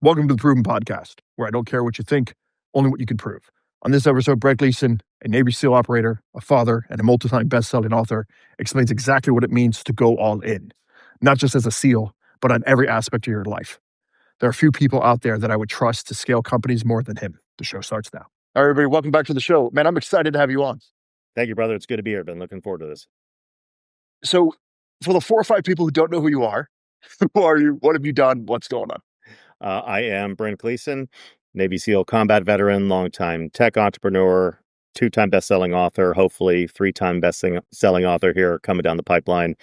Welcome to the Proven Podcast, where I don't care what you think, only what you can prove. On this episode, Brent Gleeson, a Navy SEAL operator, a father, and a multi-time best-selling author, explains exactly what it means to go all in, not just as a SEAL, but on every aspect of your life. There are few people out there that I would trust to scale companies more than him. The show starts now. All right, everybody, welcome back to the show. Man, I'm excited to have you on. Thank you, brother. It's good to be here. Been looking forward to this. So, for the 4 or 5 people who don't know who you are, who are you? What have you done? What's going on? I am Brent Gleeson, Navy SEAL combat veteran, longtime tech entrepreneur, 2-time best-selling author, hopefully 3-time best-selling author here coming down the pipeline,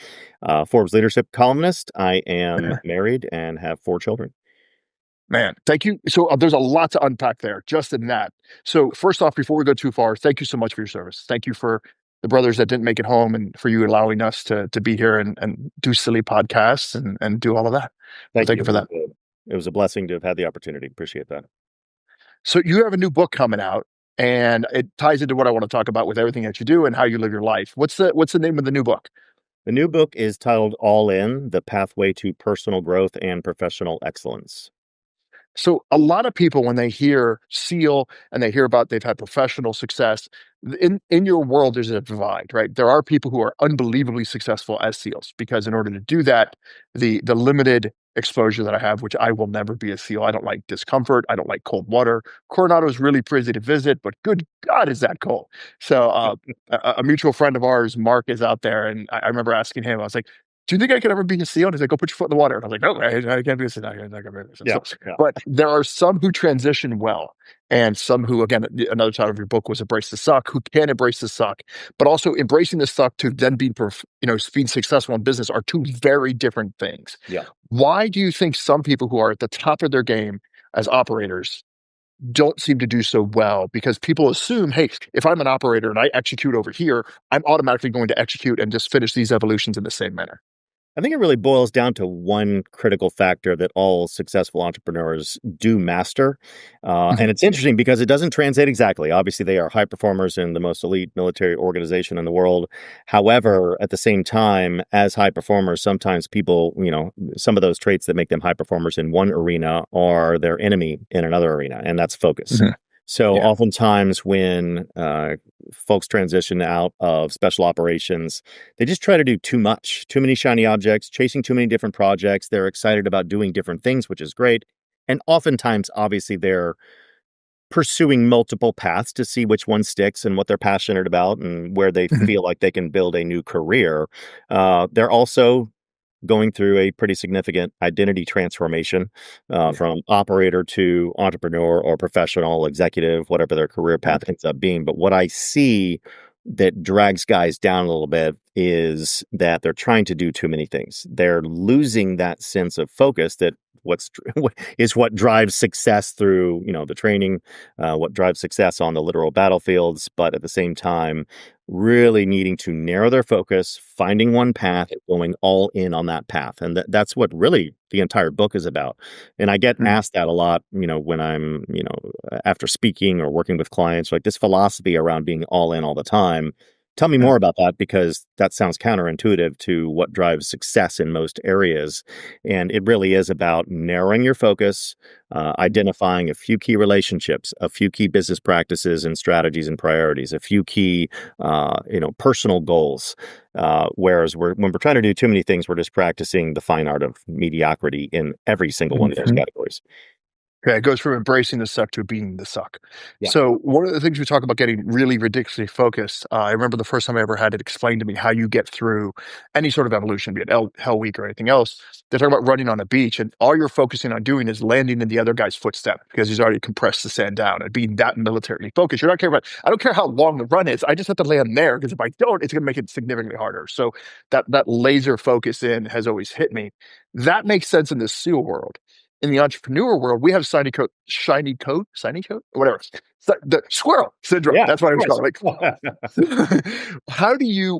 Forbes leadership columnist. I am married and have 4 children. Man, thank you. So there's a lot to unpack there, just in that. So first off, before we go too far, thank you so much for your service. Thank you for the brothers that didn't make it home and for you allowing us to be here and do silly podcasts and do all of that. Thank you for that. It was a blessing to have had the opportunity. Appreciate that. So you have a new book coming out, and it ties into what I want to talk about with everything that you do and how you live your life. What's the name of the new book? The new book is titled All In, The Pathway to Personal Growth and Professional Excellence. So a lot of people, when they hear SEAL and they hear about they've had professional success, in your world, there's a divide, right? There are people who are unbelievably successful as SEALs because in order to do that, the limited exposure that I have, which I will never be a SEAL. I don't like discomfort. I don't like cold water. Coronado is really pretty to visit, but good God, is that cold? So a mutual friend of ours, Mark, is out there, and I remember asking him, I was like, do you think I could ever be a SEAL? And he's like, go put your foot in the water. And I was like, no, I can't be a SEAL. I can't be a SEAL. Yeah. But there are some who transition well, and some who, again, another title of your book was Embrace the Suck, who can embrace the suck, but also embracing the suck to then being successful in business are two very different things. Yeah. Why do you think some people who are at the top of their game as operators don't seem to do so well? Because people assume, hey, if I'm an operator and I execute over here, I'm automatically going to execute and just finish these evolutions in the same manner. I think it really boils down to one critical factor that all successful entrepreneurs do master. And it's interesting because it doesn't translate exactly. Obviously, they are high performers in the most elite military organization in the world. However, at the same time, as high performers, sometimes people, some of those traits that make them high performers in one arena are their enemy in another arena, and that's focus. So oftentimes when folks transition out of special operations, they just try to do too much, too many shiny objects, chasing too many different projects. They're excited about doing different things, which is great. And oftentimes, obviously, they're pursuing multiple paths to see which one sticks and what they're passionate about and where they feel like they can build a new career. They're also going through a pretty significant identity transformation from operator to entrepreneur or professional, executive, whatever their career path ends up being. But what I see that drags guys down a little bit is that they're trying to do too many things. They're losing that sense of focus that what drives success through, the training, what drives success on the literal battlefields, but at the same time, really needing to narrow their focus, finding one path, and going all in on that path. And that's what really the entire book is about. And I get asked that a lot, when I'm, after speaking or working with clients, like this philosophy around being all in all the time. Tell me more about that, because that sounds counterintuitive to what drives success in most areas. And it really is about narrowing your focus, identifying a few key relationships, a few key business practices and strategies and priorities, a few key, personal goals. Whereas when we're trying to do too many things, we're just practicing the fine art of mediocrity in every single one of those categories. Yeah, it goes from embracing the suck to being the suck. Yeah. So one of the things we talk about getting really ridiculously focused, I remember the first time I ever had it explained to me how you get through any sort of evolution, be it Hell Week or anything else. They talk about running on a beach, and all you're focusing on doing is landing in the other guy's footstep because he's already compressed the sand down, and being that militarily focused. You're not caring about, I don't care how long the run is. I just have to land there, because if I don't, it's going to make it significantly harder. So that laser focus in has always hit me. That makes sense in the SEAL world. In the entrepreneur world, we have shiny coat, whatever. The squirrel syndrome. Yeah, that's what I was calling it.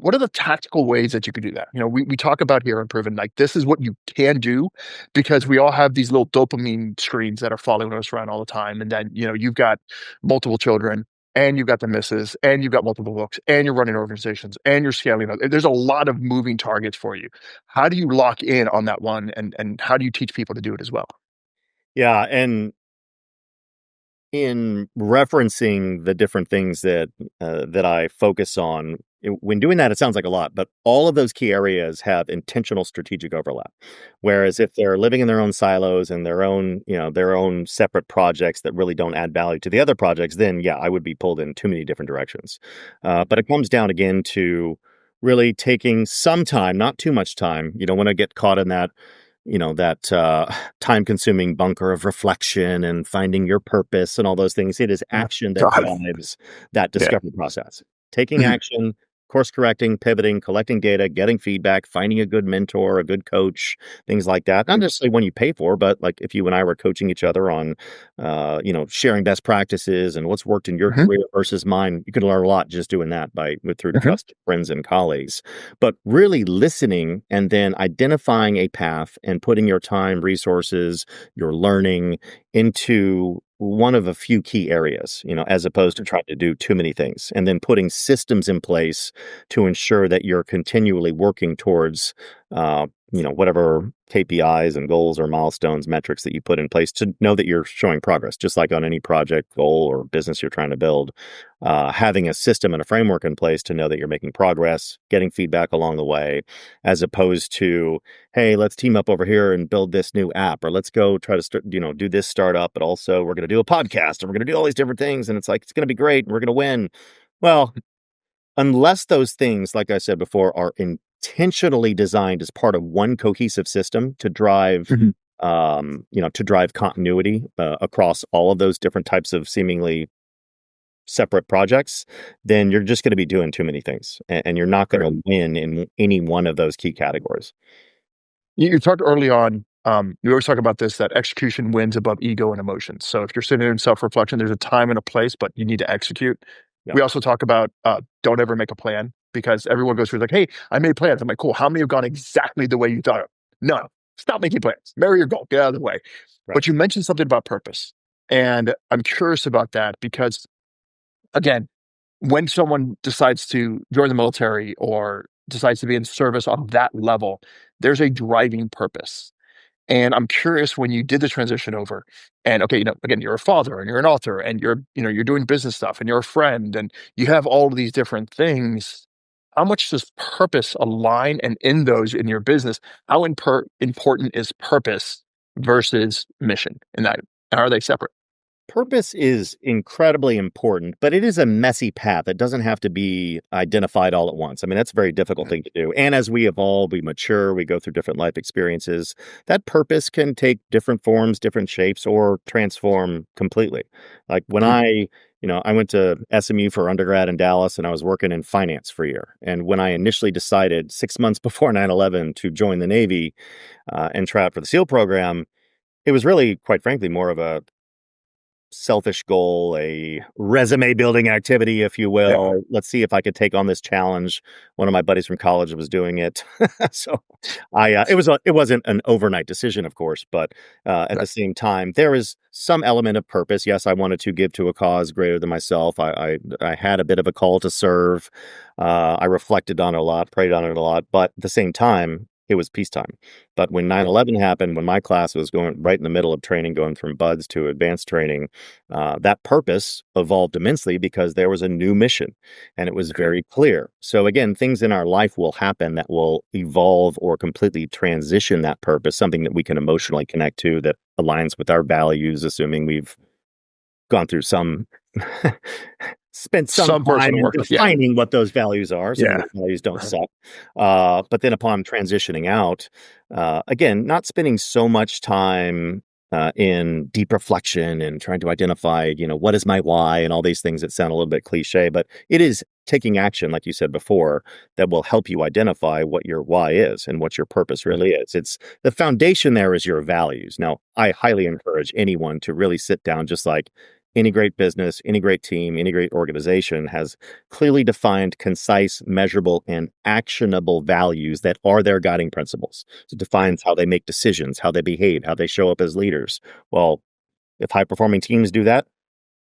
What are the tactical ways that you could do that? We talk about here on Proven, like this is what you can do, because we all have these little dopamine screens that are following us around all the time. And then, you've got multiple children, and you've got the misses, and you've got multiple books, and you're running organizations, and you're scaling. There's a lot of moving targets for you. How do you lock in on that one? And how do you teach people to do it as well? Yeah, and in referencing the different things that I focus on, when doing that, it sounds like a lot, but all of those key areas have intentional strategic overlap. Whereas if they're living in their own silos and their own, their own separate projects that really don't add value to the other projects, then yeah, I would be pulled in too many different directions. But it comes down again to really taking some time, not too much time. You don't want to get caught in that time-consuming bunker of reflection and finding your purpose and all those things. It is Oh, action that God. drives that Yeah. discovery process. Taking Mhm. action, course correcting, pivoting, collecting data, getting feedback, finding a good mentor, a good coach, things like that. Not necessarily one you pay for, but like if you and I were coaching each other on, sharing best practices and what's worked in your Mhm. career versus mine, you can learn a lot just doing that through Mhm. trusted friends and colleagues. But really listening and then identifying a path and putting your time, resources, your learning into one of a few key areas, as opposed to trying to do too many things, and then putting systems in place to ensure that you're continually working towards, whatever KPIs and goals or milestones, metrics that you put in place to know that you're showing progress, just like on any project, goal, or business you're trying to build. Having a system and a framework in place to know that you're making progress, getting feedback along the way, as opposed to, hey, let's team up over here and build this new app, or let's go try to start, do this startup, but also we're going to do a podcast and we're going to do all these different things. And it's like, it's going to be great and we're going to win. Well, unless those things, like I said before, are intentionally designed as part of one cohesive system to drive, Mhm. to drive continuity across all of those different types of seemingly separate projects, then you're just going to be doing too many things, and you're not going Right. to win in any one of those key categories. You talked early on, you always talk about this, that execution wins above ego and emotions. So if you're sitting in self-reflection, there's a time and a place, but you need to execute. Yeah, We also talk about, don't ever make a plan because everyone goes through like, "Hey, I made plans." I'm like, "Cool. How many have gone exactly the way you thought of?" None. Stop making plans. Marry your goal. Get out of the way. right. But you mentioned something about purpose, and I'm curious about that because, again, when someone decides to join the military or decides to be in service on that level, there's a driving purpose. And I'm curious when you did the transition over and okay, again, you're a father and you're an author and you're doing business stuff and you're a friend and you have all of these different things. How much does purpose align and in those in your business? How important is purpose versus mission in that? Are they separate? Purpose is incredibly important, but it is a messy path. It doesn't have to be identified all at once. I mean, that's a very difficult thing to do. And as we evolve, we mature, we go through different life experiences, that purpose can take different forms, different shapes, or transform completely. Like when Mhm. I went to SMU for undergrad in Dallas and I was working in finance for a year. And when I initially decided 6 months before 9/11 to join the Navy and try out for the SEAL program, it was really, quite frankly, more of a selfish goal, a resume building activity, if you Yeah. will. Let's see if I could take on this challenge. One of my buddies from college was doing it, so it wasn't an overnight decision, of course, but at the Right. same time, there is some element of purpose. Yes, I wanted to give to a cause greater than myself. I had a bit of a call to serve. I reflected on it a lot, prayed on it a lot, but at the same time, it was peacetime. But when nine Right. eleven happened, when my class was going right in the middle of training, going from buds to advanced training, that purpose evolved immensely because there was a new mission and it was Okay. very clear. So, again, things in our life will happen that will evolve or completely transition that purpose, something that we can emotionally connect to that aligns with our values, assuming we've gone through some spent some Some time personal in work. Yeah. defining what those values are. Some of Yeah. those values don't Uh-huh. suck. But then upon transitioning out, again, not spending so much time in deep reflection and trying to identify, what is my why and all these things that sound a little bit cliche, but it is taking action, like you said before, that will help you identify what your why is and what your purpose Right. really is. It's the foundation there is your values. Now, I highly encourage anyone to really sit down, just like any great business, any great team, any great organization has clearly defined, concise, measurable, and actionable values that are their guiding principles. It defines how they make decisions, how they behave, how they show up as leaders. Well, if high performing teams do that,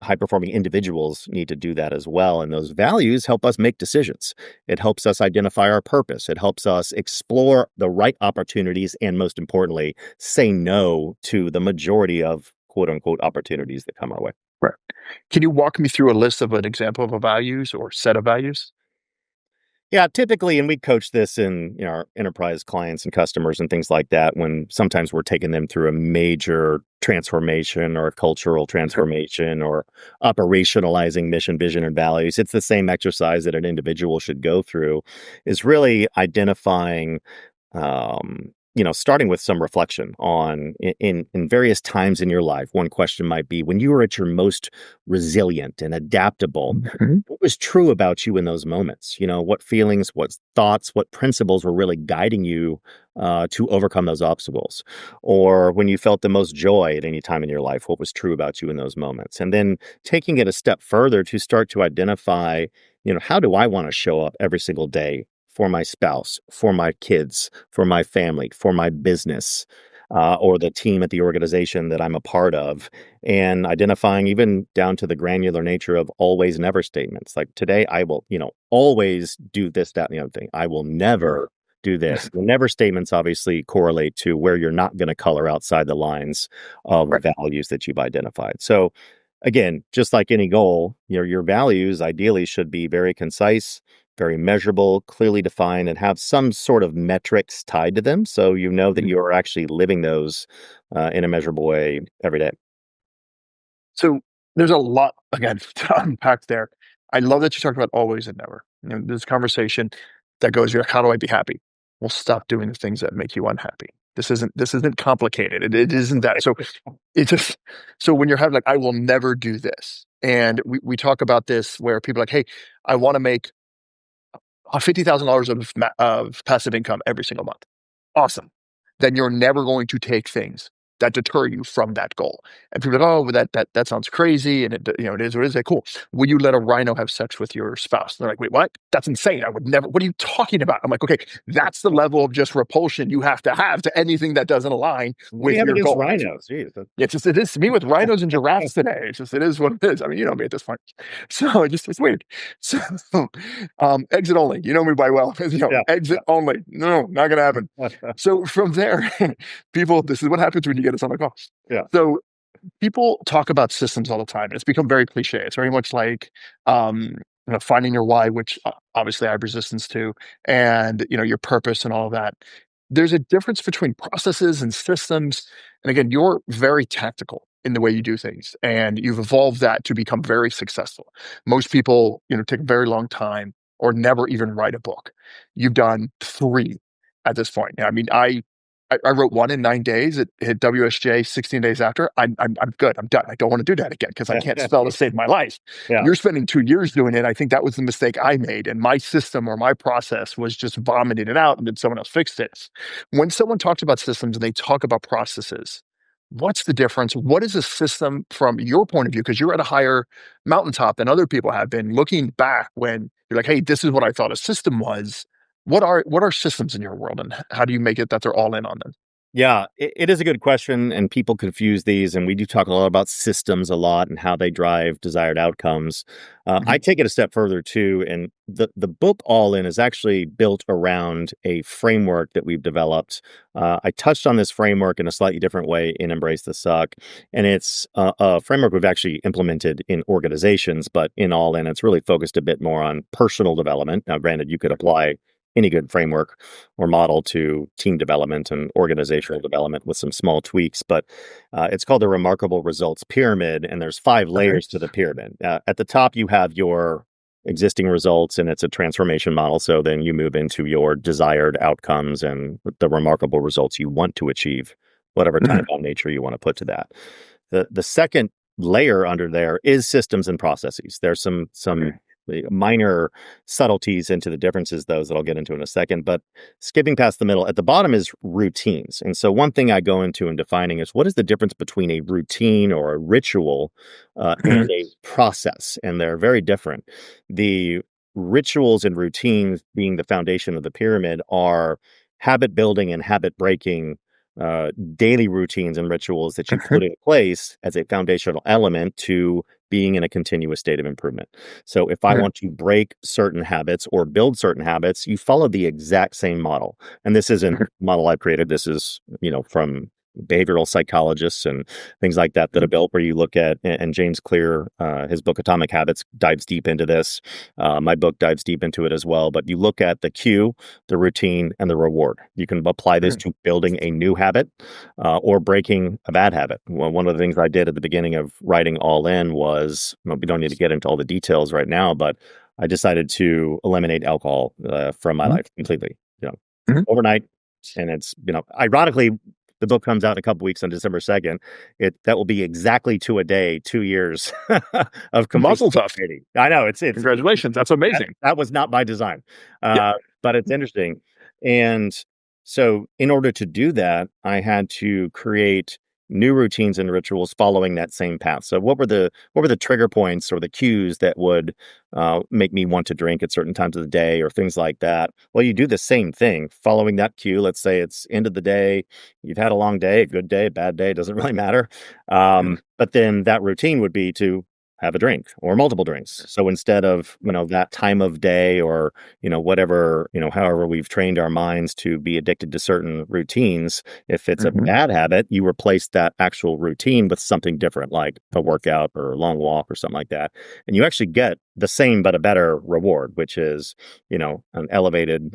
high-performing individuals need to do that as well, and those values help us make decisions. It helps us identify our purpose. It helps us explore the right opportunities, and most importantly, say no to the majority of quote unquote opportunities that come our way. Right. Can you walk me through a list of an example of a values or set of values? Yeah, typically, and we coach this in our enterprise clients and customers and things like that. When sometimes we're taking them through a major transformation or a cultural Okay. transformation or operationalizing mission, vision, and values, it's the same exercise that an individual should go through. Is really identifying starting with some reflection on in various times in your life. One question might be when you were at your most resilient and adaptable, Mhm. what was true about you in those moments? What feelings, what thoughts, what principles were really guiding you to overcome those obstacles? Or when you felt the most joy at any time in your life, what was true about you in those moments? And then taking it a step further to start to identify, how do I want to show up every single day for my spouse, for my kids, for my family, for my business, or the team at the organization that I'm a part of, and identifying even down to the granular nature of always never statements. Like today, I will, always do this, that, and the other thing. I will never do this. The never statements obviously correlate to where you're not going to color outside the lines of the Right. values that you've identified. So again, just like any goal, your values ideally should be very concise, very measurable, clearly defined, and have some sort of metrics tied to them. So you know that Mhm. you are actually living those in a measurable way every day. So there's a lot again to unpack there. I love that you talked about always and never. This conversation that goes, you're like, how do I be happy? Well, stop doing the things that make you unhappy. This isn't complicated. It isn't that. So it's just so when you're having like, I will never do this. And we talk about this where people are like, hey, I want to make $50,000 of passive income every single month. Awesome. Then you're never going to take things that deter you from that goal. And people are like, oh, well, that sounds crazy, and it is what it is. Like, cool. Will you let a rhino have sex with your spouse? And they're like, wait, what? That's insane. I would never. What are you talking about? I'm like, okay, that's the level of just repulsion you have to anything that doesn't align What do you with have your against goal. rhinos? Jeez, It is to me with rhinos and giraffes today. It is what it is. I mean, you know me at this point. So it's weird. So exit only. You know me by well. yeah, Exit only. No, not gonna happen. yeah, So from there, people, this is what happens when you get us on a call. yeah. So people talk about systems all the time. It's become very cliche. It's very much like finding your why, which obviously I have resistance to, and your purpose and all of that. There's a difference between processes and systems. And again, you're very tactical in the way you do things, and you've evolved that to become very successful. Most people, take a very long time or never even write a book. You've done three at this point. I mean, I wrote one in 9 days. It hit WSJ 16 days after. I'm good. I'm done. I don't want to do that again because I can't spell to save my life. Yeah. You're spending 2 years doing it. I think that was the mistake I made. And my system or my process was just vomiting it out and then someone else fixed it. When someone talks about systems and they talk about processes, what's the difference? What is a system from your point of view? Because you're at a higher mountaintop than other people have been. Looking back when you're like, hey, this is what I thought a system was. What are systems in your world, and how do you make it that they're all in on them? Yeah, it is a good question, and people confuse these. And we do talk a lot about systems a lot and how they drive desired outcomes. I Mhm. take it a step further too, and the book All In is actually built around a framework that we've developed. I touched on this framework in a slightly different way in Embrace the Suck, and it's a framework we've actually implemented in organizations, but in All In, it's really focused a bit more on personal development. Now, granted, you could apply any good framework or model to team development and organizational development with some small tweaks. But it's called the Remarkable Results Pyramid, and there's 5 layers Okay. to the pyramid. At the top, you have your existing results, and it's a transformation model. So then you move into your desired outcomes and the remarkable results you want to achieve, whatever time Mhm. bound nature you want to put to that. The second layer under there is systems and processes. There's some Okay. minor subtleties into the differences, those that I'll get into in a second. But skipping past the middle, at the bottom is routines. And so one thing I go into in defining is what is the difference between a routine or a ritual Mhm. and a process? And they're very different. The rituals and routines being the foundation of the pyramid are habit building and habit breaking daily routines and rituals that you Mhm. put in place as a foundational element to being in a continuous state of improvement. So if I Mhm. want to break certain habits or build certain habits, you follow the exact same model. And this isn't Mhm. a model I've created. This is, from behavioral psychologists and things like that Mhm. have built, where you look at, and James Clear, his book Atomic Habits dives deep into this. My book dives deep into it as well. But you look at the cue, the routine, and the reward. You can apply this Mhm. to building a new habit, or breaking a bad habit. Well, one of the things I did at the beginning of writing All In was, well, we don't need to get into all the details right now, but I decided to eliminate alcohol from my Mhm. life completely, Mhm. overnight. And it's, ironically, the book comes out in a couple weeks on December 2nd. That will be exactly to a day, 2 years of complete Mazel tov. sobriety. I know it's Congratulations. That's that, amazing. that was not by design, Yeah. but it's interesting. And so, in order to do that, I had to create new routines and rituals following that same path. So, what were the trigger points or the cues that would make me want to drink at certain times of the day or things like that? Well, you do the same thing following that cue. Let's say it's end of the day, you've had a long day, a good day, a bad day, doesn't really matter. Mhm. But then that routine would be to have a drink or multiple drinks. So instead of, that time of day or, whatever, however we've trained our minds to be addicted to certain routines, if it's a Mhm. bad habit, you replace that actual routine with something different, like a workout or a long walk or something like that. And you actually get the same but a better reward, which is, an elevated,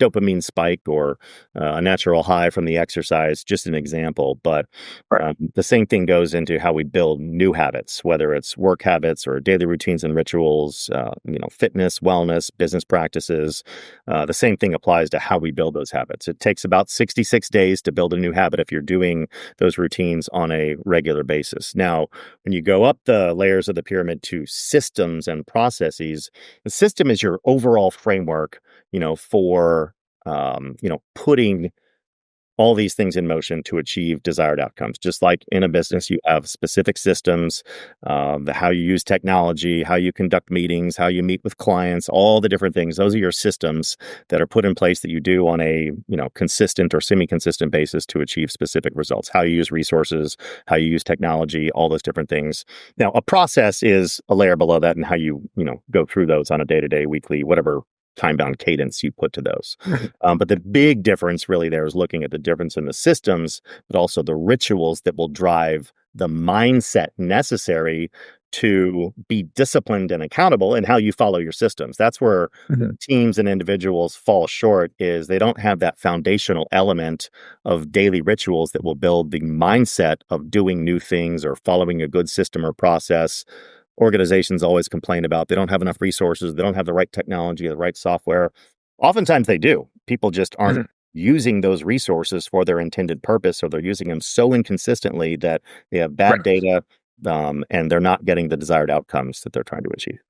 dopamine spike or a natural high from the exercise, just an example. But Right. the same thing goes into how we build new habits, whether it's work habits or daily routines and rituals, fitness, wellness, business practices. The same thing applies to how we build those habits. It takes about 66 days to build a new habit if you're doing those routines on a regular basis. Now, when you go up the layers of the pyramid to systems and processes, the system is your overall framework, for putting all these things in motion to achieve desired outcomes. Just like in a business, you have specific systems, how you use technology, how you conduct meetings, how you meet with clients, all the different things. Those are your systems that are put in place that you do on a consistent or semi-consistent basis to achieve specific results. How you use resources, how you use technology, all those different things. Now, a process is a layer below that, and how you go through those on a day-to-day, weekly, whatever time-bound cadence you put to those. Mhm. But the big difference really there is looking at the difference in the systems, but also the rituals that will drive the mindset necessary to be disciplined and accountable in how you follow your systems. That's where Mhm. teams and individuals fall short, is they don't have that foundational element of daily rituals that will build the mindset of doing new things or following a good system or process. Organizations always complain about they don't have enough resources, they don't have the right technology, the right software. Oftentimes they do. People just aren't Mhm. using those resources for their intended purpose, or they're using them so inconsistently that they have bad Right. data, and they're not getting the desired outcomes that they're trying to achieve.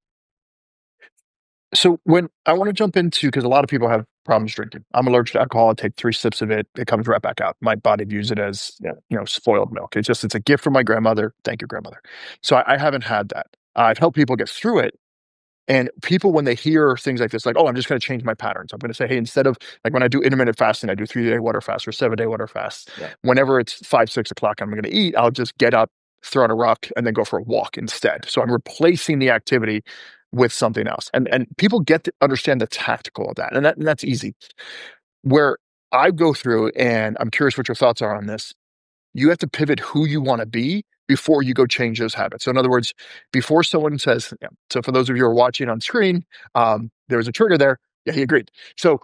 So when I want to jump into, because a lot of people have problems drinking. I'm allergic to alcohol. I take 3 sips of it. It comes right back out. My body views it as, Yeah. spoiled milk. It's a gift from my grandmother. Thank you, grandmother. So I haven't had that. I've helped people get through it. And people, when they hear things like this, like, oh, I'm just going to change my patterns. I'm going to say, hey, instead of like when I do intermittent fasting, I do 3 day water fast or 7 day water fast. Yeah. Whenever it's 5, 6 o'clock, I'm going to eat. I'll just get up, throw on a rock, and then go for a walk instead. So I'm replacing the activity with something else. And people get to understand the tactical of that, and that's easy. Where I go through, and I'm curious what your thoughts are on this. You have to pivot who you want to be before you go change those habits. So in other words, before someone says, yeah, so for those of you who are watching on screen, there was a trigger there. Yeah, he agreed. So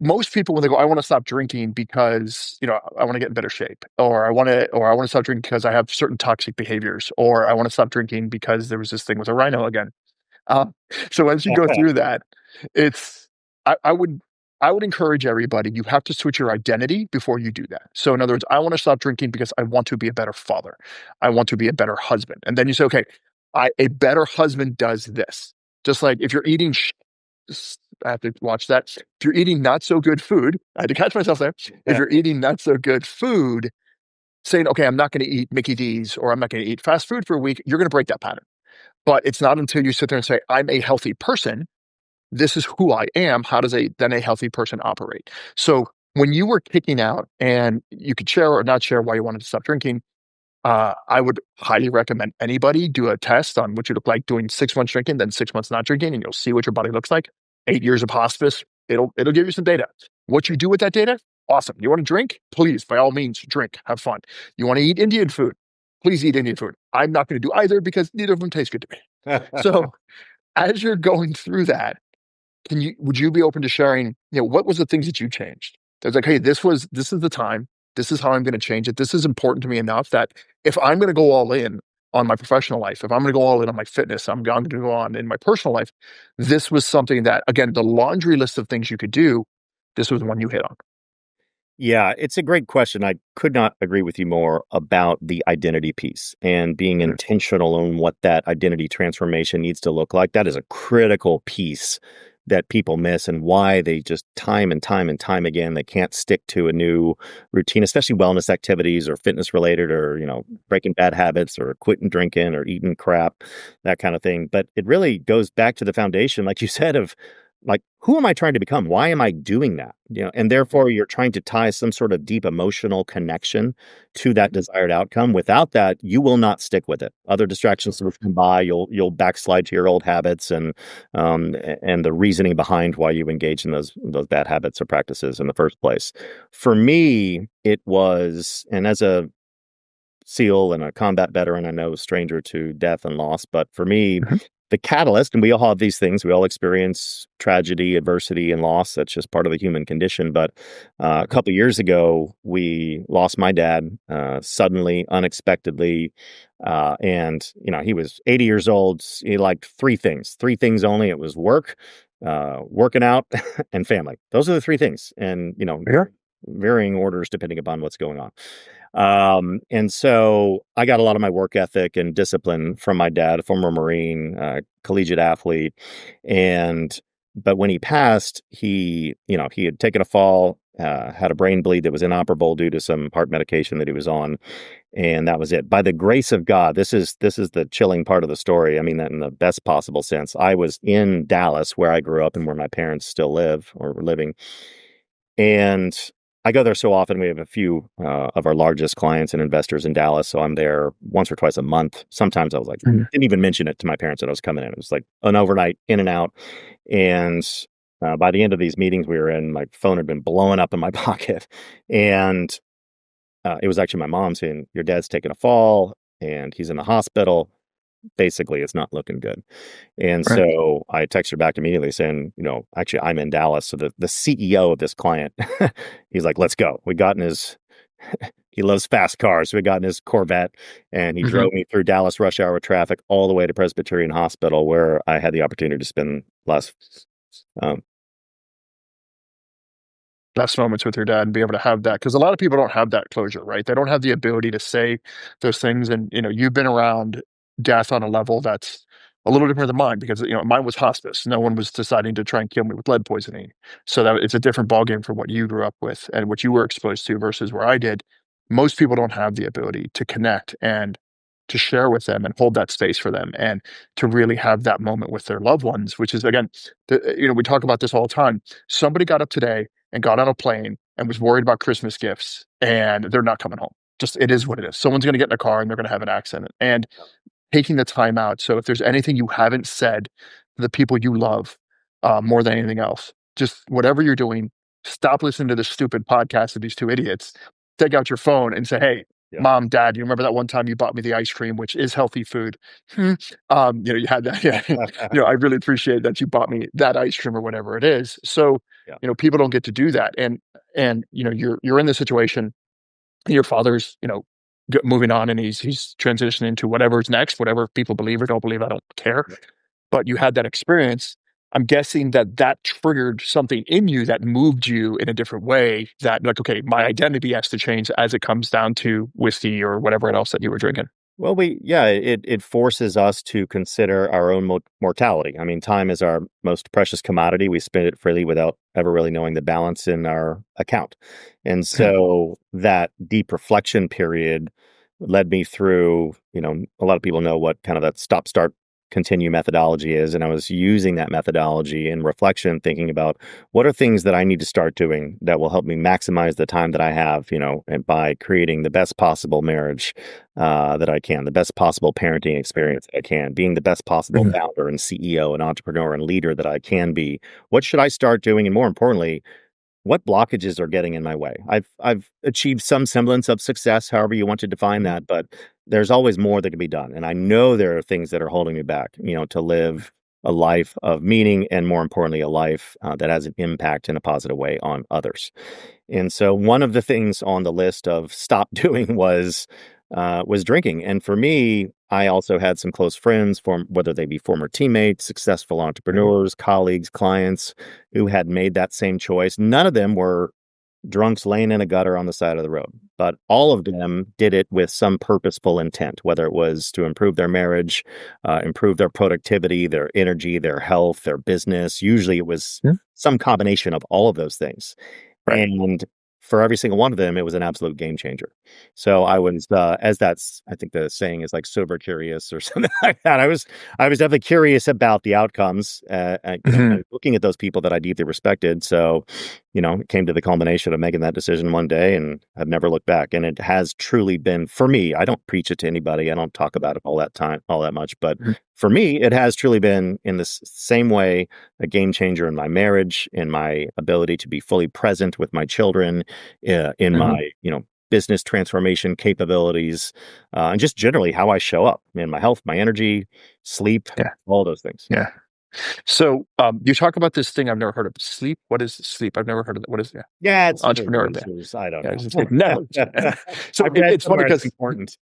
most people, when they go, I want to stop drinking because, I want to get in better shape, or I want to stop drinking because I have certain toxic behaviors, or I want to stop drinking because there was this thing with a rhino again. Uh, so as you go through that, it's I would encourage everybody, you have to switch your identity before you do that. So in other words, I want to stop drinking because I want to be a better father. I want to be a better husband. And then you say, okay, a better husband does this. Just like if you're eating I have to watch that. If you're eating not so good food, I had to catch myself there. If Yeah. you're eating not so good food, saying, okay, I'm not going to eat Mickey D's or I'm not going to eat fast food for a week, you're going to break that pattern. But it's not until you sit there and say, I'm a healthy person, this is who I am. How does a healthy person operate? So when you were kicking out, and you could share or not share why you wanted to stop drinking, I would highly recommend anybody do a test on what you look like doing 6 months drinking, then 6 months not drinking, and you'll see what your body looks like. 8 years of hospice, it'll give you some data. What you do with that data, awesome. You want to drink? Please, by all means, drink. Have fun. You want to eat Indian food? Please eat Indian food. I'm not going to do either because neither of them taste good to me. So as you're going through that, would you be open to sharing, what was the things that you changed? That was like, hey, this is the time. This is how I'm going to change it. This is important to me enough that if I'm going to go all in on my professional life, if I'm going to go all in on my fitness, I'm going to go on in my personal life. This was something that, again, the laundry list of things you could do, this was one you hit on. Yeah, it's a great question. I could not agree with you more about the identity piece and being Mhm. intentional on what that identity transformation needs to look like. That is a critical piece that people miss, and why they just time and time and time again, they can't stick to a new routine, especially wellness activities or fitness related, or, breaking bad habits or quitting drinking or eating crap, that kind of thing. But it really goes back to the foundation, like you said, of like, who am I trying to become? Why am I doing that? And therefore you're trying to tie some sort of deep emotional connection to that desired outcome. Without that, you will not stick with it. Other distractions will come by. You'll backslide to your old habits, and the reasoning behind why you engage in those bad habits or practices in the first place. For me, it was, and as a SEAL and a combat veteran, I know, stranger to death and loss. But for me, Mhm. the catalyst, and we all have these things, we all experience tragedy, adversity, and loss. That's just part of the human condition. But a couple years ago, we lost my dad suddenly, unexpectedly. And, he was 80 years old. He liked three things only. It was work, working out, and family. Those are the three things. And, Yeah. varying orders depending upon what's going on. And so I got a lot of my work ethic and discipline from my dad, a former Marine, collegiate athlete. And, but when he passed, he had taken a fall, had a brain bleed that was inoperable due to some heart medication that he was on. And that was it. By the grace of God, this is the chilling part of the story. I mean that in the best possible sense. I was in Dallas, where I grew up and where my parents still live or were living. And I go there so often. We have a few of our largest clients and investors in Dallas. So I'm there once or twice a month. Sometimes I was like, Mhm. didn't even mention it to my parents that I was coming in. It was like an overnight in and out. And by the end of these meetings we were in, my phone had been blowing up in my pocket. And it was actually my mom saying, your dad's taken a fall and he's in the hospital. Basically, it's not looking good. And Right. so I texted her back immediately saying, actually, I'm in Dallas. So the CEO of this client, he's like, let's go. We got in his, he loves fast cars. So we got in his Corvette, and he Mhm. drove me through Dallas rush hour traffic all the way to Presbyterian Hospital, where I had the opportunity to spend last. Um, Best moments with your dad and be able to have that, because a lot of people don't have that closure, right? They don't have the ability to say those things. And you've been around death on a level that's a little different than mine, because mine was hospice. No one was deciding to try and kill me with lead poisoning. So that it's a different ballgame from what you grew up with and what you were exposed to versus where I did. Most people don't have the ability to connect and to share with them and hold that space for them and to really have that moment with their loved ones, which is, again, we talk about this all the time. Somebody got up today and got on a plane and was worried about Christmas gifts, and they're not coming home. Just, it is what it is. Someone's going to get in a car and they're going to have an accident. And taking the time out. So if there's anything you haven't said to the people you love, more than anything else, just whatever you're doing, stop listening to this stupid podcast of these two idiots. Take out your phone and say, "Hey, yeah. mom, dad, you remember that one time you bought me the ice cream, which is healthy food? Hmm. You had that. Yeah. I really appreciate that you bought me that ice cream or whatever it is." So, Yeah. people don't get to do that. And you're in this situation. Your father's, moving on, and he's transitioning to whatever's next, whatever people believe or don't believe. I don't care. Yeah. But you had that experience. I'm guessing that that triggered something in you that moved you in a different way. That, like, okay, my identity has to change as it comes down to whiskey or whatever else that you were drinking. Well, it forces us to consider our own mortality. I mean, time is our most precious commodity. We spend it freely without ever really knowing the balance in our account. And so that deep reflection period led me through, a lot of people know what kind of that stop start continue methodology is. And I was using that methodology in reflection, thinking about what are things that I need to start doing that will help me maximize the time that I have, and by creating the best possible marriage that I can, the best possible parenting experience that I can, being the best possible Mhm. founder and CEO and entrepreneur and leader that I can be. What should I start doing? And more importantly, what blockages are getting in my way? I've achieved some semblance of success, however you want to define Mhm. that, but there's always more that can be done. And I know there are things that are holding me back, to live a life of meaning and more importantly, a life that has an impact in a positive way on others. And so one of the things on the list of stop doing was drinking. And for me, I also had some close friends, whether they be former teammates, successful Mhm. entrepreneurs, colleagues, clients who had made that same choice. None of them were drunks laying in a gutter on the side of the road, but all of them did it with some purposeful intent, whether it was to improve their marriage, improve their productivity, their energy, their health, their business. Usually it was Mhm. some combination of all of those things. Right. And for every single one of them, it was an absolute game changer. So I was, I think the saying is like sober curious or something like that. I was definitely curious about the outcomes, Mhm. and looking at those people that I deeply respected. So, it came to the culmination of making that decision one day, and I've never looked back. And it has truly been for me. I don't preach it to anybody. I don't talk about it all that much, but Mhm. for me, it has truly been in this same way a game changer in my marriage, in my ability to be fully present with my children, in Mhm. my, business transformation capabilities, and just generally how I show up in my health, my energy, sleep, Yeah. all those things. Yeah. So, you talk about this thing I've never heard of. Sleep? What is sleep? I've never heard of that. What is, yeah, Yeah, it's for entrepreneur there. losers. I don't Yeah, know. it's never. I So read it's funny somewhere it's because important.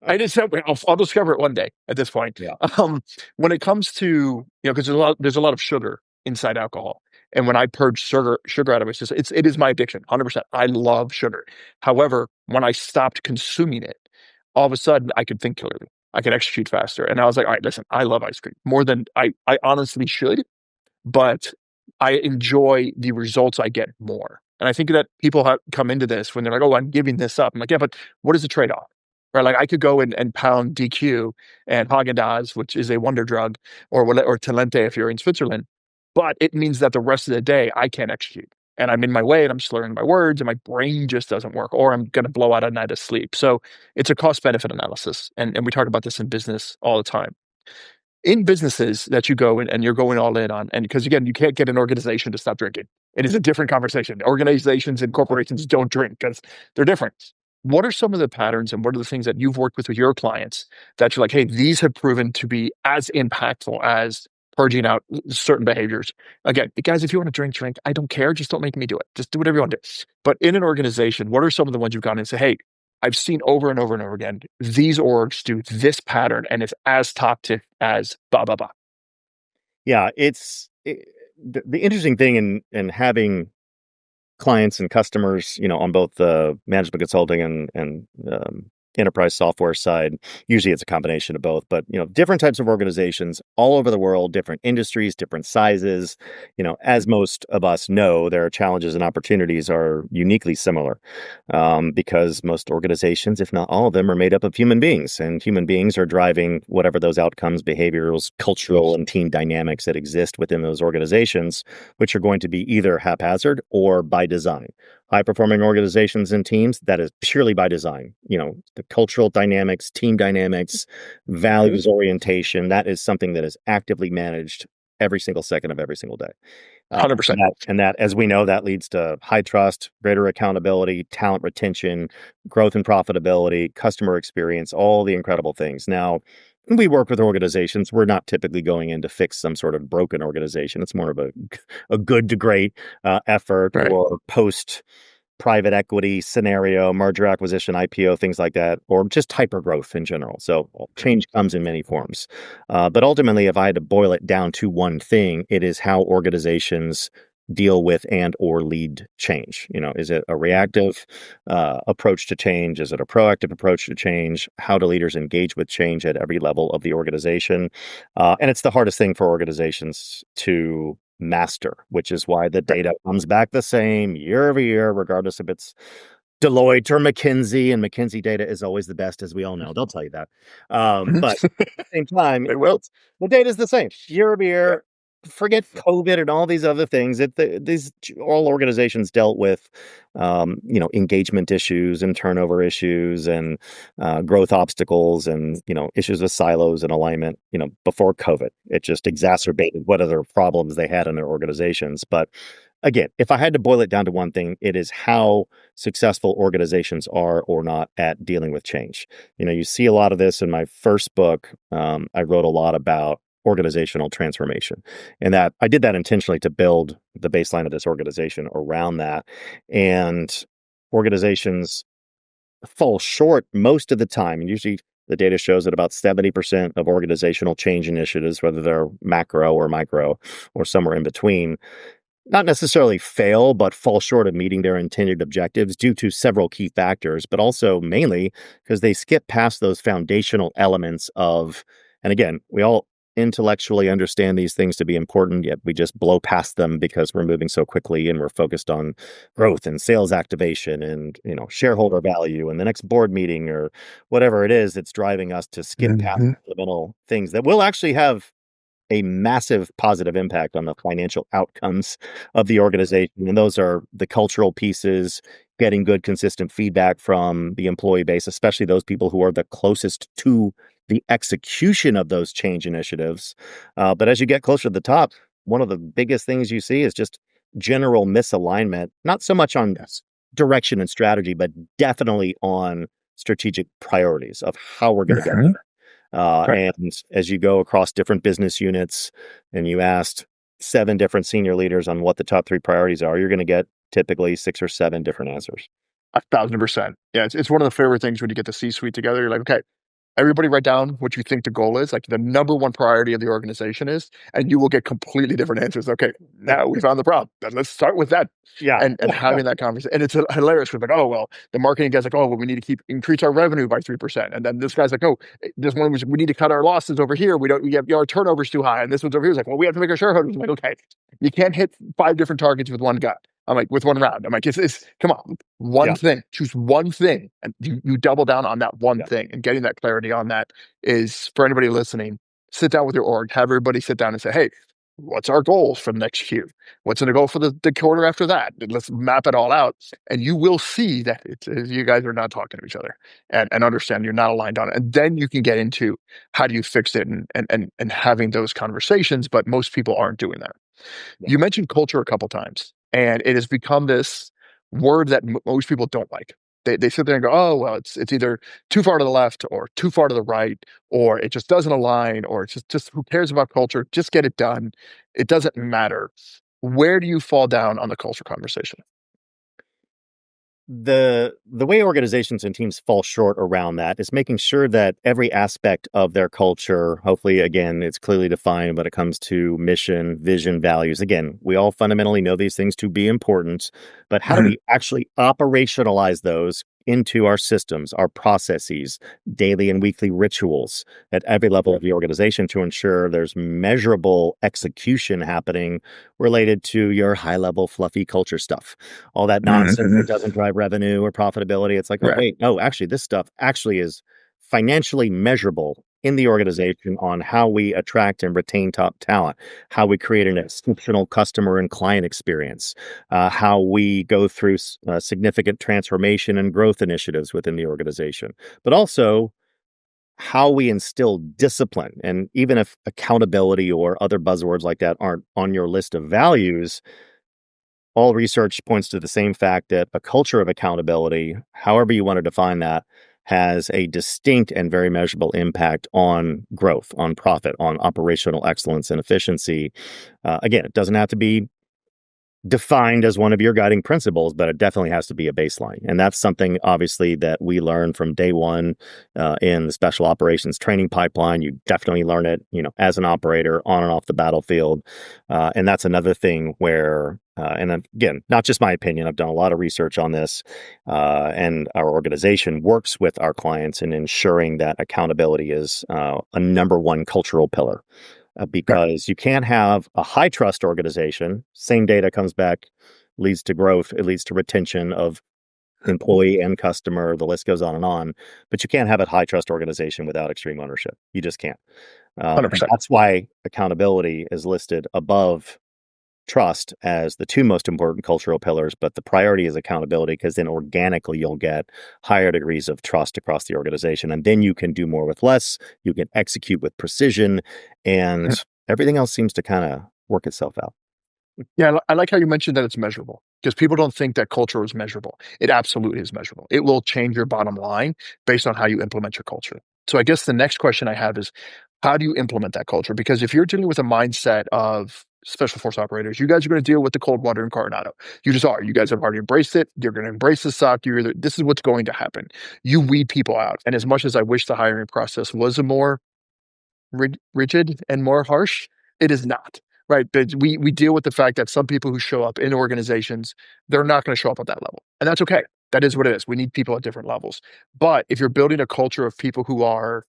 I just said I'll discover it one day at this point. Yeah. Um, when it comes to, because there's a lot of sugar inside alcohol. And when I purge sugar out of it, it is my addiction, 100%. I love sugar. However, when I stopped consuming it, all of a sudden I could think clearly. I could execute faster. And I was like, all right, listen, I love ice cream more than I honestly should, but I enjoy the results I get more. And I think that people come into this when they're like, "Oh, I'm giving this up." I'm like, "Yeah, but what is the trade off?" Right? Like I could go and pound DQ and Haagen Dazs, which is a wonder drug, or Talente if you're in Switzerland, but it means that the rest of the day I can't execute, and I'm in my way, and I'm slurring my words, and my brain just doesn't work, or I'm going to blow out a night of sleep. So it's a cost benefit analysis, and we talk about this in business all the time in businesses that you go and you're going all in on, and because again, you can't get an organization to stop drinking. It is a different conversation. Organizations and corporations don't drink because they're different. What are some of the patterns and what are the things that you've worked with your clients that you're like, hey, these have proven to be as impactful as purging out certain behaviors? Again, guys, if you want to drink, drink. I don't care. Just don't make me do it. Just do whatever you want to do. But in an organization, what are some of the ones you've gone in and say, hey, I've seen over and over and over again, these orgs do this pattern and it's as toxic as blah, blah, blah. Yeah, the interesting thing in having clients and customers, on both the management consulting and enterprise software side. Usually it's a combination of both, but different types of organizations all over the world, different industries, different sizes. As most of us know, their challenges and opportunities are uniquely similar, because most organizations, if not all of them, are made up of human beings, and human beings are driving whatever those outcomes, behaviorals, cultural, and team dynamics that exist within those organizations, which are going to be either haphazard or by design. High performing organizations and teams, that is purely by design. The cultural dynamics, team dynamics, values orientation, that is something that is actively managed every single second of every single day. And 100%. that, as we know, that leads to high trust, greater accountability, talent retention, growth and profitability, customer experience, all the incredible things. Now, when we work with organizations, we're not typically going in to fix some sort of broken organization. It's more of a good to great effort, Right. or post private equity scenario, merger acquisition, IPO, things like that, or just hyper growth in general. So change comes in many forms. But ultimately, if I had to boil it down to one thing, it is how organizations deal with and or lead change. Is it a reactive approach to change? Is it a proactive approach to change? How do leaders engage with change at every level of the organization? And it's the hardest thing for organizations to master, which is why the Right. data comes back the same year over year, regardless if it's Deloitte or McKinsey, and McKinsey data is always the best, as we all know. They'll tell you that. But at the same time, They will. the data is the same year over Yeah. year. Forget COVID and all these other things. These all organizations dealt with, engagement issues and turnover issues and growth obstacles and issues with silos and alignment. Before COVID, it just exacerbated what other problems they had in their organizations. But again, if I had to boil it down to one thing, it is how successful organizations are or not at dealing with change. You see a lot of this in my first book. I wrote a lot about organizational transformation, and that I did that intentionally to build the baseline of this organization around that. And organizations fall short most of the time. And usually the data shows that about 70% of organizational change initiatives, whether they're macro or micro or somewhere in between, not necessarily fail, but fall short of meeting their intended objectives due to several key factors, but also mainly because they skip past those foundational elements of, and again, we all intellectually understand these things to be important, yet we just blow past them because we're moving so quickly and we're focused on growth and sales activation and, shareholder value and the next board meeting or whatever it is that's driving us to skip past Hmm. fundamental things that will actually have a massive positive impact on the financial outcomes of the organization. And those are the cultural pieces, getting good, consistent feedback from the employee base, especially those people who are the closest to the execution of those change initiatives. But as you get closer to the top, one of the biggest things you see is just general misalignment, not so much on Yes. direction and strategy, but definitely on strategic priorities of how we're going to get Hmm. Right. and as you go across different business units and you asked 7 different senior leaders on what the top 3 priorities are, you're going to get typically 6 or 7 different answers. 1,000%. Yeah, it's one of the favorite things when you get the C-suite together. You're like, okay, everybody write down what you think the goal is, like the number one priority of the organization is, and you will get completely different answers. Okay, now we found the problem. Then let's start with that. Yeah. And having that conversation. And it's hilarious because like, oh well, the marketing guy's like, oh well, we need to increase our revenue by 3%. And then this guy's like, oh, this one was we need to cut our losses over here. We have our turnover's too high. And this one's over here. It's like, well, we have to make our shareholders. I'm like, okay, you can't hit 5 different targets with one guy. I'm like, with one round. I'm like, it's come on, one Yeah. thing, choose one thing, and you double down on that one Yeah. thing. And getting that clarity on that is for anybody listening. Sit down with your org, have everybody sit down and say, hey, what's our goals for the next Q? What's going to go for the quarter after that? And let's map it all out, and you will see that you guys are not talking to each other, and understand you're not aligned on it. And then you can get into how do you fix it, and having those conversations. But most people aren't doing that. Yeah. You mentioned culture a couple times, and it has become this word that most people don't like. They sit there and go, oh well, it's either too far to the left or too far to the right, or it just doesn't align, or it's just who cares about culture? Just get it done. It doesn't matter. Where do you fall down on the culture conversation? The way organizations and teams fall short around that is making sure that every aspect of their culture, hopefully again, it's clearly defined when it comes to mission, vision, values. Again, we all fundamentally know these things to be important, but how do Mhm. we actually operationalize those into our systems, our processes, daily and weekly rituals at every level of the organization to ensure there's measurable execution happening related to your high level fluffy culture stuff, all that nonsense Mhm. that doesn't drive revenue or profitability. It's like, oh, Right. wait, no, actually, this stuff actually is financially measurable in the organization on how we attract and retain top talent, how we create an exceptional customer and client experience, how we go through significant transformation and growth initiatives within the organization, but also how we instill discipline. And even if accountability or other buzzwords like that aren't on your list of values, all research points to the same fact that a culture of accountability, however you want to define that, has a distinct and very measurable impact on growth, on profit, on operational excellence and efficiency. Again, it doesn't have to be defined as one of your guiding principles, but it definitely has to be a baseline. And that's something obviously that we learn from day one in the special operations training pipeline. You definitely learn it, as an operator on and off the battlefield. And that's another thing where, and again, not just my opinion, I've done a lot of research on this, and our organization works with our clients in ensuring that accountability is a number one cultural pillar Right. because you can't have a high trust organization. Same data comes back, leads to growth, it leads to retention of employee and customer, the list goes on, but you can't have a high trust organization without extreme ownership. You just can't. And 100%. that's why accountability is listed above trust as the two most important cultural pillars, but the priority is accountability because then organically you'll get higher degrees of trust across the organization. And then you can do more with less, you can execute with precision, and everything else seems to kind of work itself out. Yeah, I like how you mentioned that it's measurable because people don't think that culture is measurable. It absolutely is measurable. It will change your bottom line based on how you implement your culture. So I guess the next question I have is, how do you implement that culture? Because if you're dealing with a mindset of special force operators, you guys are going to deal with the cold water in Coronado. You just are. You guys have already embraced it. You're going to embrace the suck. This is what's going to happen. You weed people out. And as much as I wish the hiring process was a more rigid and more harsh, it is not. Right. But we deal with the fact that some people who show up in organizations, they're not going to show up at that level. And that's okay. That is what it is. We need people at different levels. But if you're building a culture of people who are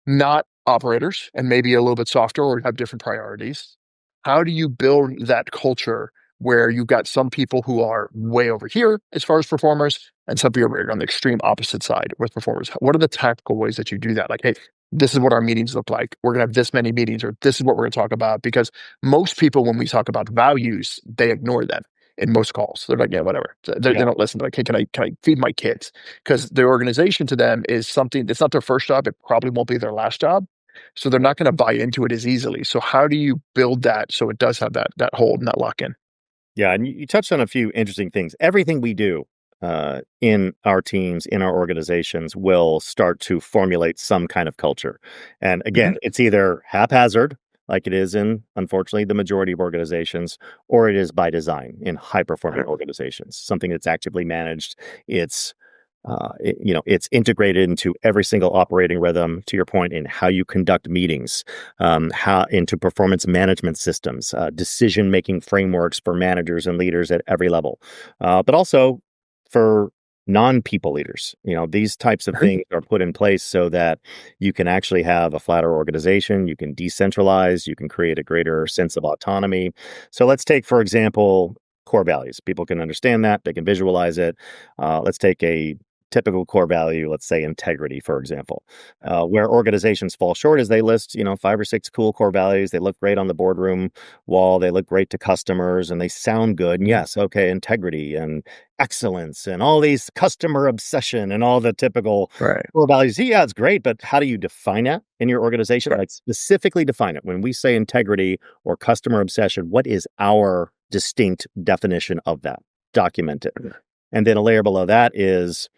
not operators and maybe a little bit softer or have different priorities, how do you build that culture where you've got some people who are way over here as far as performers and some people are on the extreme opposite side with performers? What are the tactical ways that you do that? Like, hey, this is what our meetings look like. We're going to have this many meetings, or this is what we're going to talk about. Because most people, when we talk about values, they ignore them in most calls. They're like, yeah, whatever. They Yeah. don't listen. They're like, hey, can I feed my kids? Because their organization to them is something, it's not their first job. It probably won't be their last job. So they're not going to buy into it as easily. So how do you build that so it does have that hold and that lock in? Yeah, and you touched on a few interesting things. Everything we do in our teams, in our organizations, will start to formulate some kind of culture. And Hmm. again, it's either haphazard, like it is in, unfortunately, the majority of organizations, or it is by design in high performing organizations, something that's actively managed. It's it's integrated into every single operating rhythm. To your point, in how you conduct meetings, how into performance management systems, decision making frameworks for managers and leaders at every level, but also for non-people leaders. These types of things are put in place so that you can actually have a flatter organization, you can decentralize, you can create a greater sense of autonomy. So let's take, for example, core values. People can understand that, they can visualize it. Let's take a typical core value, let's say integrity, for example, where organizations fall short is they list, 5 or 6 cool core values. They look great on the boardroom wall. They look great to customers and they sound good. And yes, okay, integrity and excellence and all these customer obsession and all the typical Right. core values. Yeah, it's great, but how do you define that in your organization? Right. Like specifically define it. When we say integrity or customer obsession, what is our distinct definition of that? Document it. And then a layer below that is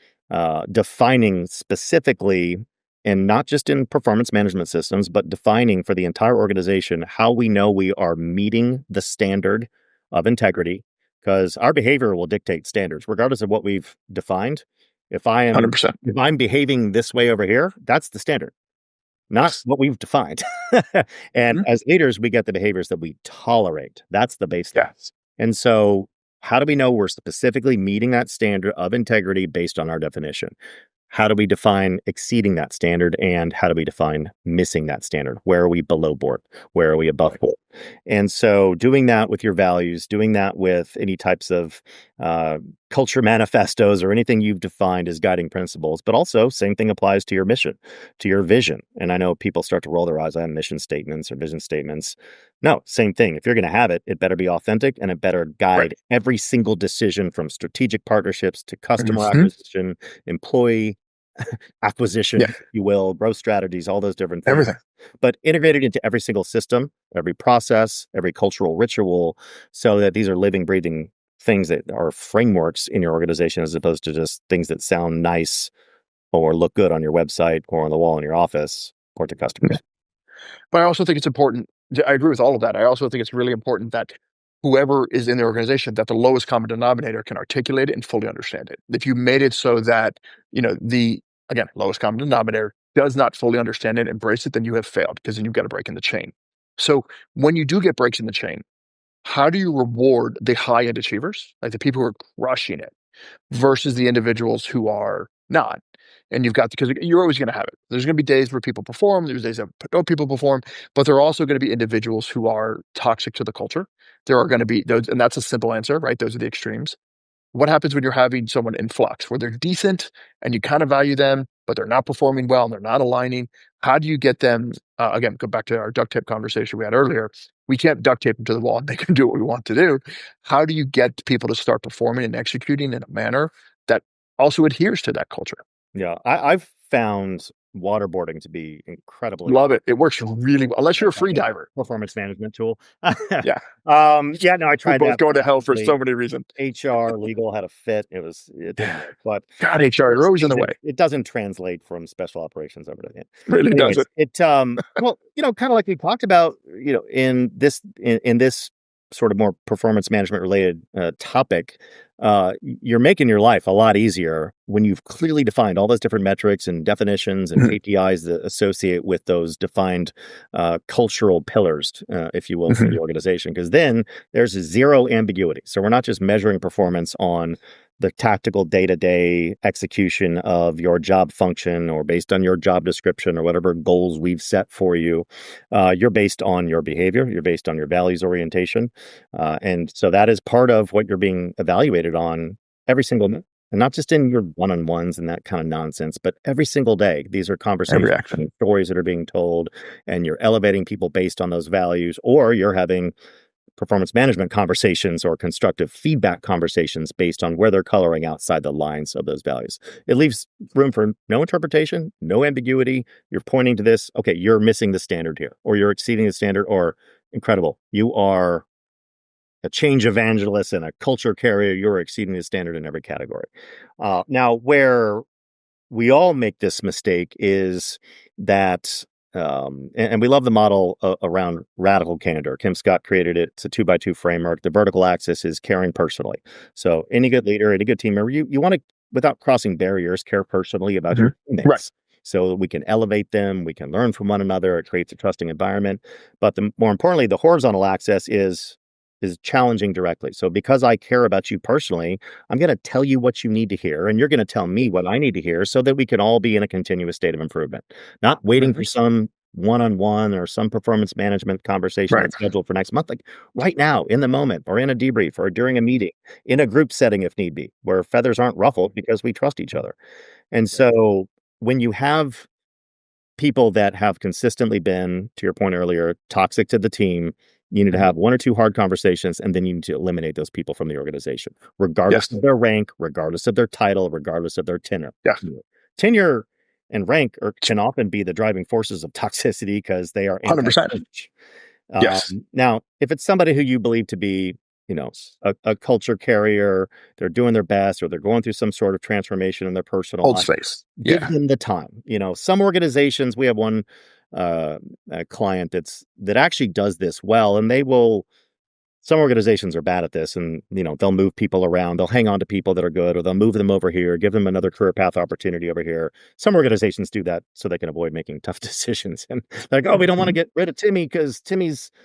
defining specifically, and not just in performance management systems, but defining for the entire organization how we know we are meeting the standard of integrity, because our behavior will dictate standards, regardless of what we've defined. If I am 100%. if I'm behaving this way over here, that's the standard, not Yes. what we've defined. And Mhm. as leaders, we get the behaviors that we tolerate. That's the baseline. Yes. And so, how do we know we're specifically meeting that standard of integrity based on our definition? How do we define exceeding that standard? And how do we define missing that standard? Where are we below board? Where are we above board? And so, doing that with your values, doing that with any types of uh, culture manifestos or anything you've defined as guiding principles, but also, same thing applies to your mission, to your vision. And I know people start to roll their eyes on mission statements or vision statements. No, same thing. If you're going to have it, it better be authentic and it better Right. guide every single decision from strategic partnerships to customer Mhm. acquisition, employee acquisition, Yeah. if you will, growth strategies, all those different things, Everything. but integrated into every single system, every process, every cultural ritual, so that these are living, breathing things that are frameworks in your organization as opposed to just things that sound nice or look good on your website or on the wall in your office or to Yeah. customers. But I also think it's important. I agree with all of that. I also think it's really important that whoever is in the organization, that the lowest common denominator can articulate it and fully understand it. If you made it so that, the, again, lowest common denominator does not fully understand it, embrace it, then you have failed because then you've got a break in the chain. So when you do get breaks in the chain, how do you reward the high end achievers, like the people who are crushing it, versus the individuals who are not? And you've got, because you're always going to have it. There's going to be days where people perform. There's days that no people perform, but there are also going to be individuals who are toxic to the culture. There are going to be those, and that's a simple answer, right? Those are the extremes. what happens when you're having someone in flux where they're decent and you kind of value them, but they're not performing well and they're not aligning? How do you get them? Again, go back to our duct tape conversation we had earlier. We can't duct tape them to the wall and they can do what we want to do. How do you get people to start performing and executing in a manner that also adheres to that culture? Yeah, I've found waterboarding to be incredibly Love it. It works really well, unless you're a free diver. performance management tool. Yeah, Yeah, no, I we're tried both that going to hell for probably so many reasons. HR, legal had a fit. It didn't work, but God, HR, you're those always in things the way. it doesn't translate from special operations over to it. Really Anyways, doesn't. well, kind of like we talked about, in this sort of more performance management related topic, you're making your life a lot easier when you've clearly defined all those different metrics and definitions and Mhm. KPIs that associate with those defined cultural pillars, if you will, for the Mhm. organization. Because then there's zero ambiguity. So we're not just measuring performance on the tactical day-to-day execution of your job function or based on your job description or whatever goals we've set for you. You're based on your behavior, you're based on your values orientation, and so that is part of what you're being evaluated on every single day, and not just in your one-on-ones and that kind of nonsense, but every single day. These are Every conversations action. and stories that are being told, and you're elevating people based on those values, or you're having performance management conversations or constructive feedback conversations based on where they're coloring outside the lines of those values. It leaves room for no interpretation, no ambiguity. You're pointing to this, okay, you're missing the standard here, or you're exceeding the standard, or incredible. You are a change evangelist and a culture carrier. You're exceeding the standard in every category. Now, where we all make this mistake is that, and we love the model around radical candor. Kim Scott created it. It's a 2x2 framework. The vertical axis is caring personally. So any good leader, any good team member, you want to, without crossing barriers, care personally about your Mhm. Right. teammates. So that we can elevate them, we can learn from one another. It creates a trusting environment. But more importantly, the horizontal axis is challenging directly. So because I care about you personally, I'm going to tell you what you need to hear, and you're going to tell me what I need to hear so that we can all be in a continuous state of improvement, not waiting Mhm. for some one on one or some performance management conversation Right. that's scheduled for next month. Like right now, in the moment, or in a debrief, or during a meeting, in a group setting if need be, where feathers aren't ruffled because we trust each other. And so when you have people that have consistently been, to your point earlier, toxic to the team, you need to Mhm. have one or two hard conversations, and then you need to eliminate those people from the organization, regardless Yes. of their rank, regardless of their title, regardless of their tenure. Yeah. Tenure and rank can often be the driving forces of toxicity because they are 100%. anti-change. Yes. Now, if it's somebody who you believe to be, you know, a culture carrier, they're doing their best, or they're going through some sort of transformation in their personal Old life, space. give Yeah. them the time. Some organizations, we have one a client that actually does this well, and they will some organizations are bad at this, and they'll move people around. They'll hang on to people that are good, or they'll move them over here, give them another career path opportunity over here. Some organizations do that so they can avoid making tough decisions. And they're like, oh, we don't want to Mhm. get rid of Timmy because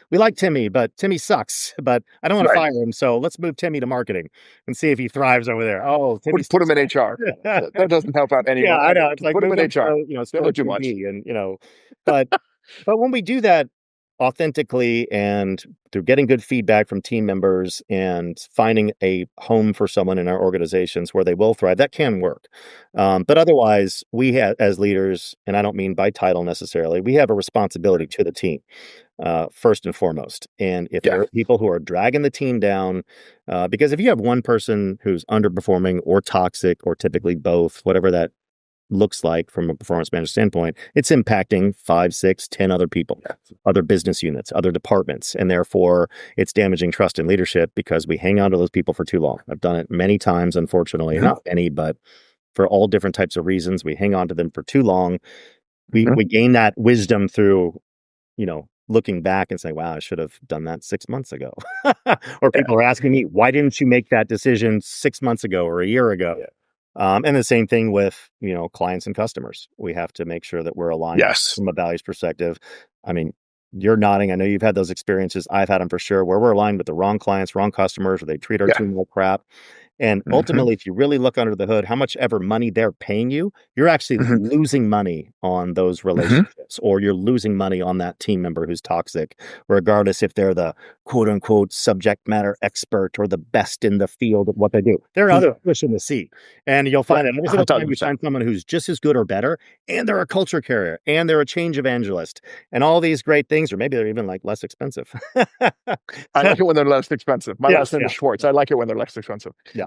we like Timmy, but Timmy sucks. But I don't want to Right. fire him, so let's move Timmy to marketing and see if he thrives over there. Oh, Timmy Put sucks. him in HR. That doesn't help out Yeah, anyone I know. either. It's Just like put him move in them HR. to, Never sport too much. TV but but when we do that authentically and through getting good feedback from team members and finding a home for someone in our organizations where they will thrive, that can work. But otherwise, as leaders, and I don't mean by title necessarily, we have a responsibility to the team, first and foremost. And if Yeah. there are people who are dragging the team down, because if you have one person who's underperforming or toxic, or typically both, whatever that looks like from a performance manager standpoint, it's impacting 5, 6, 10 other people, other business units, other departments. And therefore, it's damaging trust in leadership because we hang on to those people for too long. I've done it many times, unfortunately, Mhm. not many, but for all different types of reasons, we hang on to them for too long. We, Mhm. we gain that wisdom through, looking back and saying, wow, I should have done that 6 months ago. Or Yeah. people are asking me, why didn't you make that decision 6 months ago or a year ago? Yeah. And the same thing with, clients and customers. We have to make sure that we're aligned Yes. from a values perspective. I mean, you're nodding. I know you've had those experiences. I've had them for sure, where we're aligned with the wrong clients, wrong customers, or they treat our Yeah. team like crap. And Hmm. ultimately, if you really look under the hood, how much ever money they're paying you, you're actually Hmm. losing money on those Hmm. relationships, or you're losing money on that team member who's toxic, regardless if they're the quote unquote subject matter expert or the best in the field of what they do. There are other fish in the sea. And you'll Right. find that every A single time thousand you percent. find someone who's just as good or better, and they're a culture carrier, and they're a change evangelist, and all these great things, or maybe they're even like less expensive. I like it when they're less expensive. My Yeah, last name yeah, is Schwartz. I like it when they're less expensive. yeah,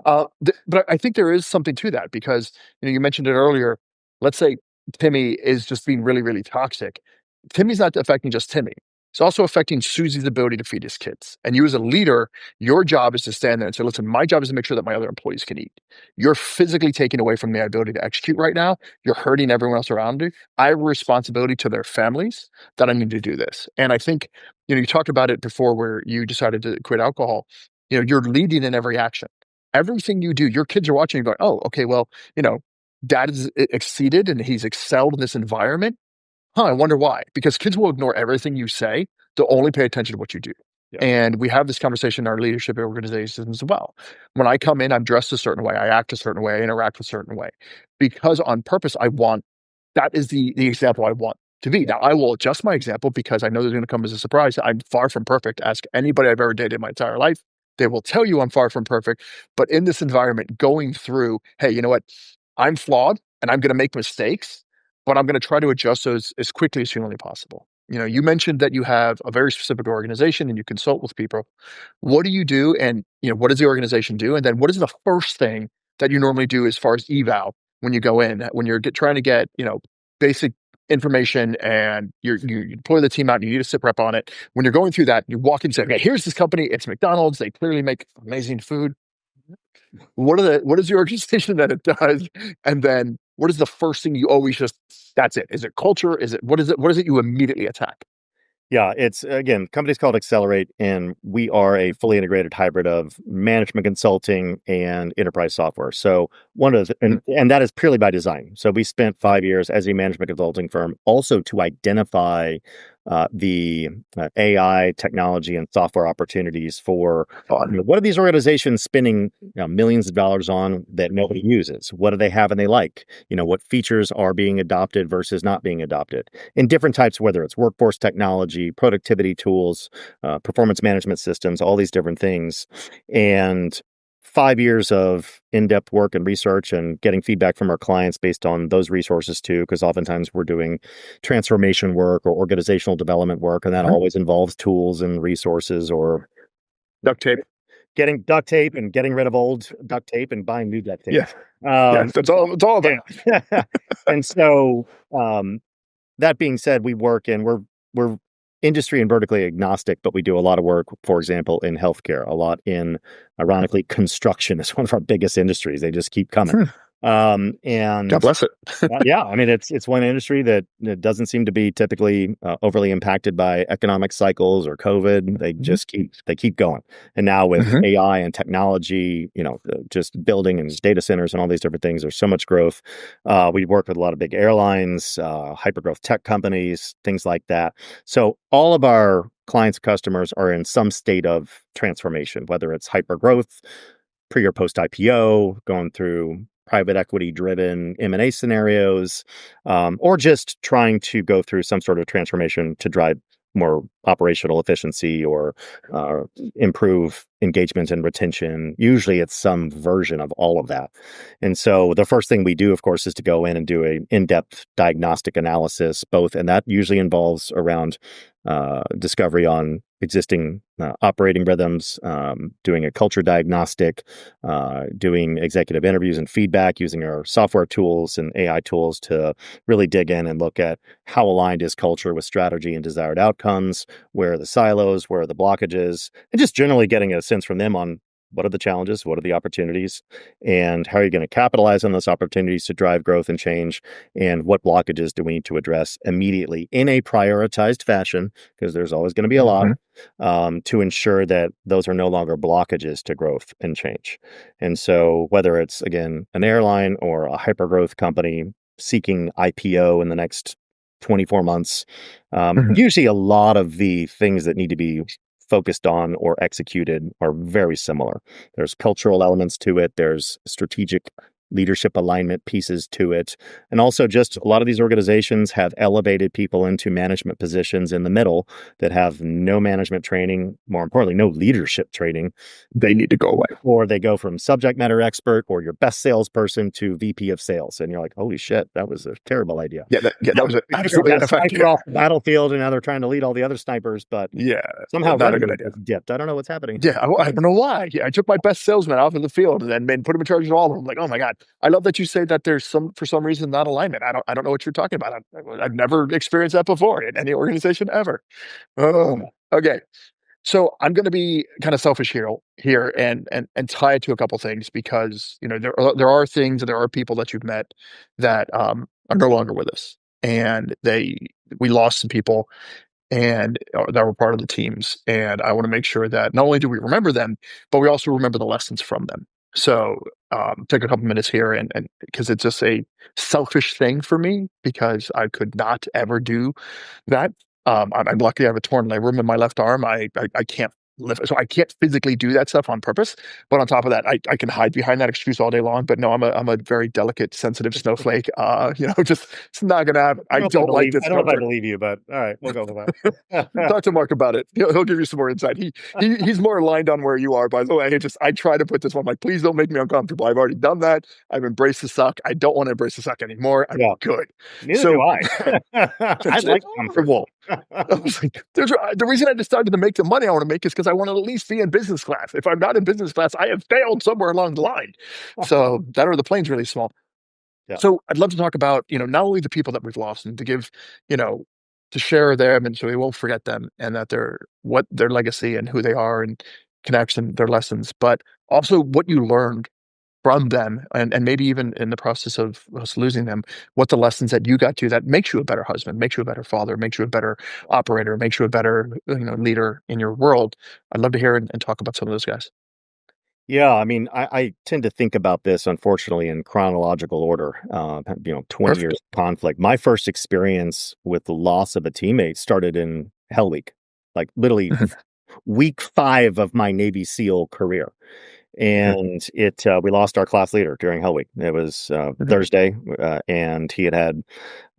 But I think there is something to that because you mentioned it earlier. Let's say Timmy is just being really, really toxic. Timmy's not affecting just Timmy. It's also affecting Susie's ability to feed his kids. And you, as a leader, your job is to stand there and say, "Listen, my job is to make sure that my other employees can eat. You're physically taking away from my ability to execute right now. You're hurting everyone else around you. I have a responsibility to their families that I need to do this." And I think you talked about it before where you decided to quit alcohol. You're leading in every action. Everything you do, your kids are watching you going, "Oh, okay, well, dad has exceeded and he's excelled in this environment. Huh, I wonder why." Because kids will ignore everything you say. They'll only pay attention to what you do. yeah, And we have this conversation in our leadership organizations as well. When I come in, I'm dressed a certain way, I act a certain way, I interact a certain way. Because on purpose, that is the example I want to be. yeah, Now, I will adjust my example because I know there's going to come as a surprise. I'm far from perfect. Ask anybody I've ever dated in my entire life. They will tell you I'm far from perfect. But in this environment, going through, hey, you know what? I'm flawed and I'm going to make mistakes, but I'm going to try to adjust those as quickly as humanly possible. You mentioned that you have a very specific organization and you consult with people. What do you do? And, what does the organization do? And then what is the first thing that you normally do as far as eval when you go in, when you're trying to get, basic information and you deploy the team out and you need a sit rep on it. When you're going through that, you walk in and say, "Okay, here's this company. It's McDonald's. They clearly make amazing food. What is the organization that it does? And then what is the first thing you always that's it? Is it culture? What is it you immediately attack?" yeah. It's again, company's called Accelerate, and we are a fully integrated hybrid of management consulting and enterprise software. So one of the, Mhm. and that is purely by design. So we spent 5 years as a management consulting firm, also to identify the AI technology and software opportunities for Fun. what are these organizations spending millions of dollars on that nobody uses? What do they have and they like? What features are being adopted versus not being adopted in different types, whether it's workforce technology, productivity tools, performance management systems, all these different things. And 5 years of in-depth work and research and getting feedback from our clients based on those resources too, because oftentimes we're doing transformation work or organizational development work, and that Mhm. always involves tools and resources or Duct tape. getting duct tape and getting rid of old duct tape and buying new duct tape. Yeah. Yes. Um, That's all. It's all about. yeah. And so, um, that being said, we're industry and vertically agnostic, but we do a lot of work, for example, in healthcare, a lot in, ironically, construction is one of our biggest industries. They just keep coming. Hmm. God And bless it. yeah, I mean, it's one industry that doesn't seem to be typically overly impacted by economic cycles or COVID. Mhm. They keep going. And now with Mhm. AI and technology, just building and data centers and all these different things, there's so much growth. We work with a lot of big airlines, hypergrowth tech companies, things like that. So all of our clients, customers are in some state of transformation, whether it's hypergrowth, pre or post IPO, going through private equity driven M&A scenarios, or just trying to go through some sort of transformation to drive more operational efficiency or uh, improve engagement and retention. Usually it's some version of all of that. And so the first thing we do, of course, is to go in and do a in-depth diagnostic analysis, both, and that usually involves around discovery on existing operating rhythms, doing a culture diagnostic, doing executive interviews and feedback using our software tools and AI tools to really dig in and look at how aligned is culture with strategy and desired outcomes, where are the silos, where are the blockages, and just generally getting a sense from them on what are the challenges, what are the opportunities, and how are you going to capitalize on those opportunities to drive growth and change, and what blockages do we need to address immediately in a prioritized fashion, because there's always going to be a lot, Mhm. to ensure that those are no longer blockages to growth and change. And so, whether it's again an airline or a hypergrowth company seeking IPO in the next 24 months, Mhm. usually a lot of the things that need to be focused on or executed are very similar. There's cultural elements to it. There's strategic leadership alignment pieces to it. And also just a lot of these organizations have elevated people into management positions in the middle that have no management training, more importantly, no leadership training. They need to go away. Or they go from subject matter expert or your best salesperson to VP of sales. And you're like, holy shit, that was a terrible idea. That was absolutely Got a ineffective. sniper off the battlefield, and now they're trying to lead all the other snipers, but Yeah, somehow not a revenue good idea. has dipped. I don't know what's happening. Yeah, I don't know why. Yeah, I took my best salesman out of the field and then put him in charge of all of them. Like, oh my god, I love that you say that there's for some reason not alignment. I don't know what you're talking about. I've never experienced that before in any organization ever. Oh, okay. So I'm going to be kind of selfish here and tie it to a couple things because there are things and there are people that you've met that are no longer with us, and we lost some people and that were part of the teams. And I want to make sure that not only do we remember them, but we also remember the lessons from them. So take a couple minutes here and because it's just a selfish thing for me because I could not ever do that. I'm lucky I have a torn labrum in my left arm. I can't lift, so I can't physically do that stuff on purpose. But on top of that, I can hide behind that excuse all day long. But no, I'm a very delicate, sensitive snowflake. Just it's not gonna happen. I don't like I don't know if I discomfort. believe you, but all right, we'll go with that. Talk to Mark about it. He'll give you some more insight. He's more aligned on where you are. By the way, I try to put this one like, please don't make me uncomfortable. I've already done that. I've embraced the suck. I don't want to embrace the suck anymore. I'm Yeah. good. Neither So do I. I like comfort. comfortable. I was like, the reason I decided to make the money I want to make is because I want to at least be in business class. If I'm not in business class, I have failed somewhere along the line. So that or the plane's really small. Yeah. So I'd love to talk about, not only the people that we've lost and to give, to share them and so we won't forget them and that what their legacy and who they are and connection, their lessons, but also what you learned from them and maybe even in the process of us losing them, what the lessons that you got to that makes you a better husband, makes you a better father, makes you a better operator, makes you a better, leader in your world. I'd love to hear and talk about some of those guys. Yeah, I mean, I tend to think about this, unfortunately, in chronological order. 20 years Perfect. of conflict. My first experience with the loss of a teammate started in Hell Week, like literally Mhm, week 5 of my Navy SEAL career. mhm, And we lost our class leader during Hell Week. It was mhm, Thursday, and he had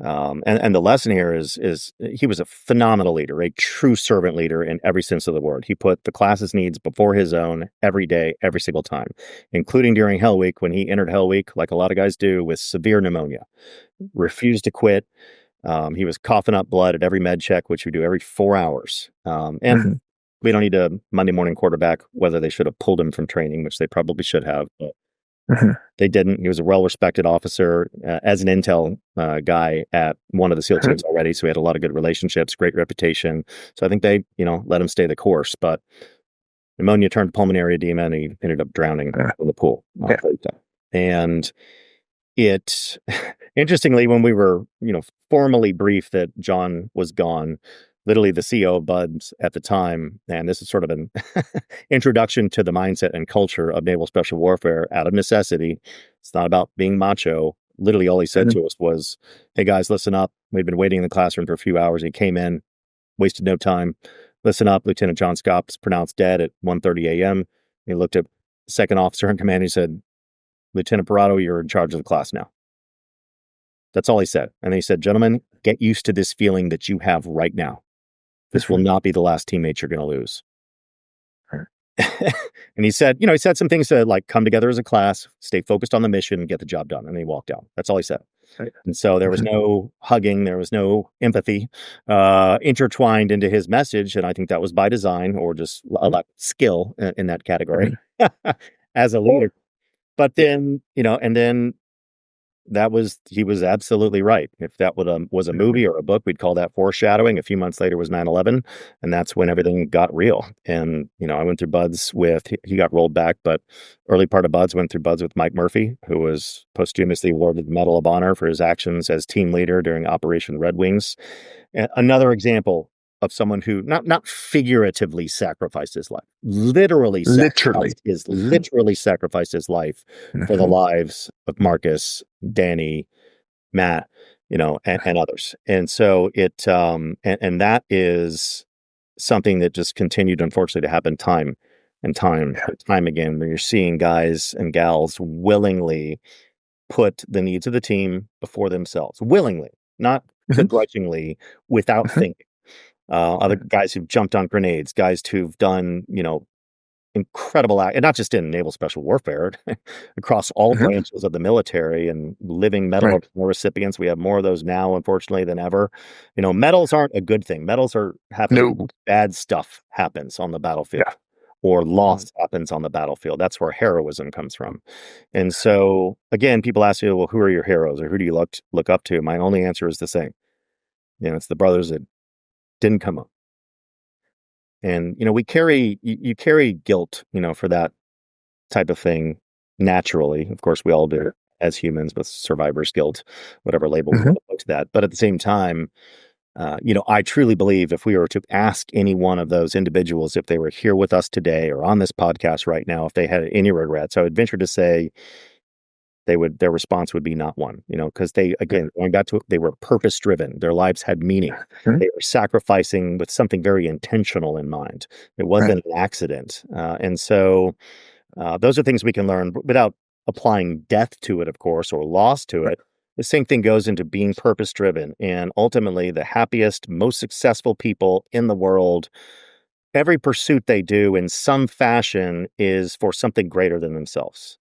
and the lesson here is he was a phenomenal leader, a true servant leader in every sense of the word. He put the class's needs before his own every day, every single time, including during Hell Week when he entered Hell Week, like a lot of guys do, with severe pneumonia. Refused to quit. He was coughing up blood at every med check, which we do every 4 hours. And mhm, we don't need a Monday morning quarterback whether they should have pulled him from training, which they probably should have, but mhm, they didn't. He was a well-respected officer as an intel guy at one of the SEAL mhm, teams already, so he had a lot of good relationships, great reputation. So I think they, let him stay the course. But pneumonia turned pulmonary edema, and he ended up drowning yeah, in the pool. yeah, And it, interestingly, when we were, formally briefed that John was gone, literally the CEO of Buds at the time, and this is sort of an introduction to the mindset and culture of naval special warfare out of necessity. It's not about being macho. Literally, all he said mhm, to us was, "Hey guys, listen up. We'd been waiting in the classroom for a few hours. He came in, wasted no time. Listen up. Lieutenant John Scott's pronounced dead at 1:30 a.m." He looked at the second officer in command. And he said, "Lieutenant Parado, you're in charge of the class now." That's all he said. And he said, "Gentlemen, get used to this feeling that you have right now. This will mhm, not be the last teammate you're going to lose." mhm, And he said some things to like come together as a class, stay focused on the mission, and get the job done. And he walked out. That's all he said. right, And so there was mhm, no hugging, there was no empathy intertwined into his message. And I think that was by design or just a lack of skill in that category mhm. as a Well, leader. But then, and then he was absolutely right. If that was a movie or a book, we'd call that foreshadowing. A few months later was 9/11, and that's when everything got real. And, I went through Buds he got rolled back, but early part of Buds went through Buds with Mike Murphy, who was posthumously awarded the Medal of Honor for his actions as team leader during Operation Red Wings. Another example of someone who not figuratively sacrificed his life, literally. Mhm, literally sacrificed his life for the mhm, lives of Marcus, Danny, Matt, and others. And so and that is something that just continued, unfortunately, to happen time and time Yeah. and time again, where you're seeing guys and gals willingly put the needs of the team before themselves, willingly, not Hmm. begrudgingly, without Hmm. thinking. Other guys who've jumped on grenades, guys who've done, incredible act, and not just in naval special warfare, across all Hmm. branches of the military and living Medal Right. of Honor recipients. We have more of those now, unfortunately, than ever. Medals aren't a good thing. Medals are happen when No. bad stuff happens on the battlefield Yeah. or Mhm. loss happens on the battlefield. That's where heroism comes from. And so, again, people ask you, well, who are your heroes or who do you look up to? My only answer is the same. It's the brothers that didn't come up. And we carry you carry guilt, for that type of thing naturally. Of course, we all do as humans with survivor's guilt, whatever label we Mhm. want to put to that. But at the same time, I truly believe if we were to ask any one of those individuals if they were here with us today or on this podcast right now, if they had any regrets, I would venture to say their response would be not one, because they, Yeah. again, going back to it, they were purpose driven. Their lives had meaning. Mhm. They were sacrificing with something very intentional in mind. It Right. wasn't an accident. And so those are things we can learn without applying death to it, of course, or loss to Right. it. The same thing goes into being purpose driven. And ultimately, the happiest, most successful people in the world, every pursuit they do in some fashion is for something greater than themselves.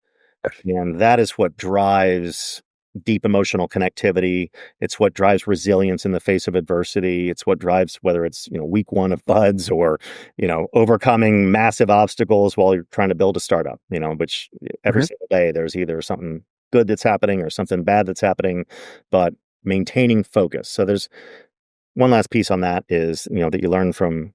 And that is what drives deep emotional connectivity. It's what drives resilience in the face of adversity. It's what drives whether it's, week one of buds or, overcoming massive obstacles while you're trying to build a startup, which every Mhm. single day there's either something good that's happening or something bad that's happening, but maintaining focus. So there's one last piece on that is, that you learn from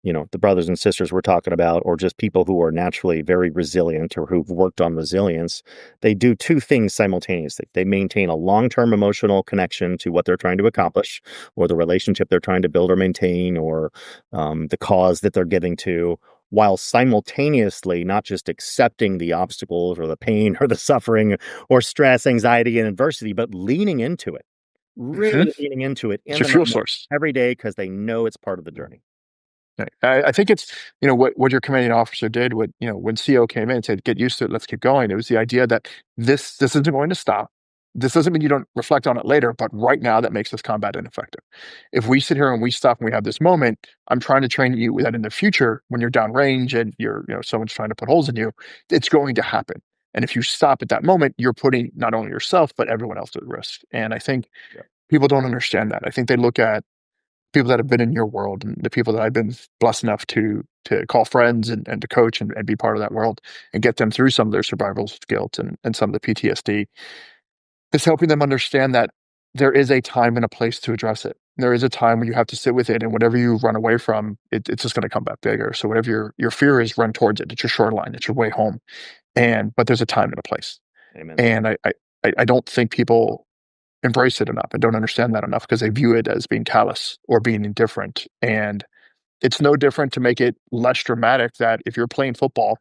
the brothers and sisters we're talking about, or just people who are naturally very resilient or who've worked on resilience, they do two things simultaneously. They maintain a long term emotional connection to what they're trying to accomplish, or the relationship they're trying to build or maintain, or the cause that they're giving to, while simultaneously not just accepting the obstacles or the pain or the suffering or stress, anxiety, and adversity, but leaning into it, Mhm. really leaning into it It's in your the fuel moment source. every day because they know it's part of the journey. Right. I think it's, what your commanding officer did with, when CO came in and said, get used to it, let's keep going. It was the idea that this isn't going to stop. This doesn't mean you don't reflect on it later, but right now that makes this combat ineffective. If we sit here and we stop and we have this moment, I'm trying to train you that in the future, when you're downrange and someone's trying to put holes in you, it's going to happen. And if you stop at that moment, you're putting not only yourself, but everyone else at risk. And I think Yeah. people don't understand that. I think they look at people that have been in your world and the people that I've been blessed enough to call friends and to coach and be part of that world and get them through some of their survival guilt and some of the PTSD. It's helping them understand that there is a time and a place to address it. There is a time when you have to sit with it, and whatever you run away from, it's just going to come back bigger. So whatever your fear is, run towards it. It's your shoreline. It's your way home. But there's a time and a place. Amen. And I don't think people embrace it enough and don't understand that enough because they view it as being callous or being indifferent. And it's no different to make it less dramatic that if you're playing football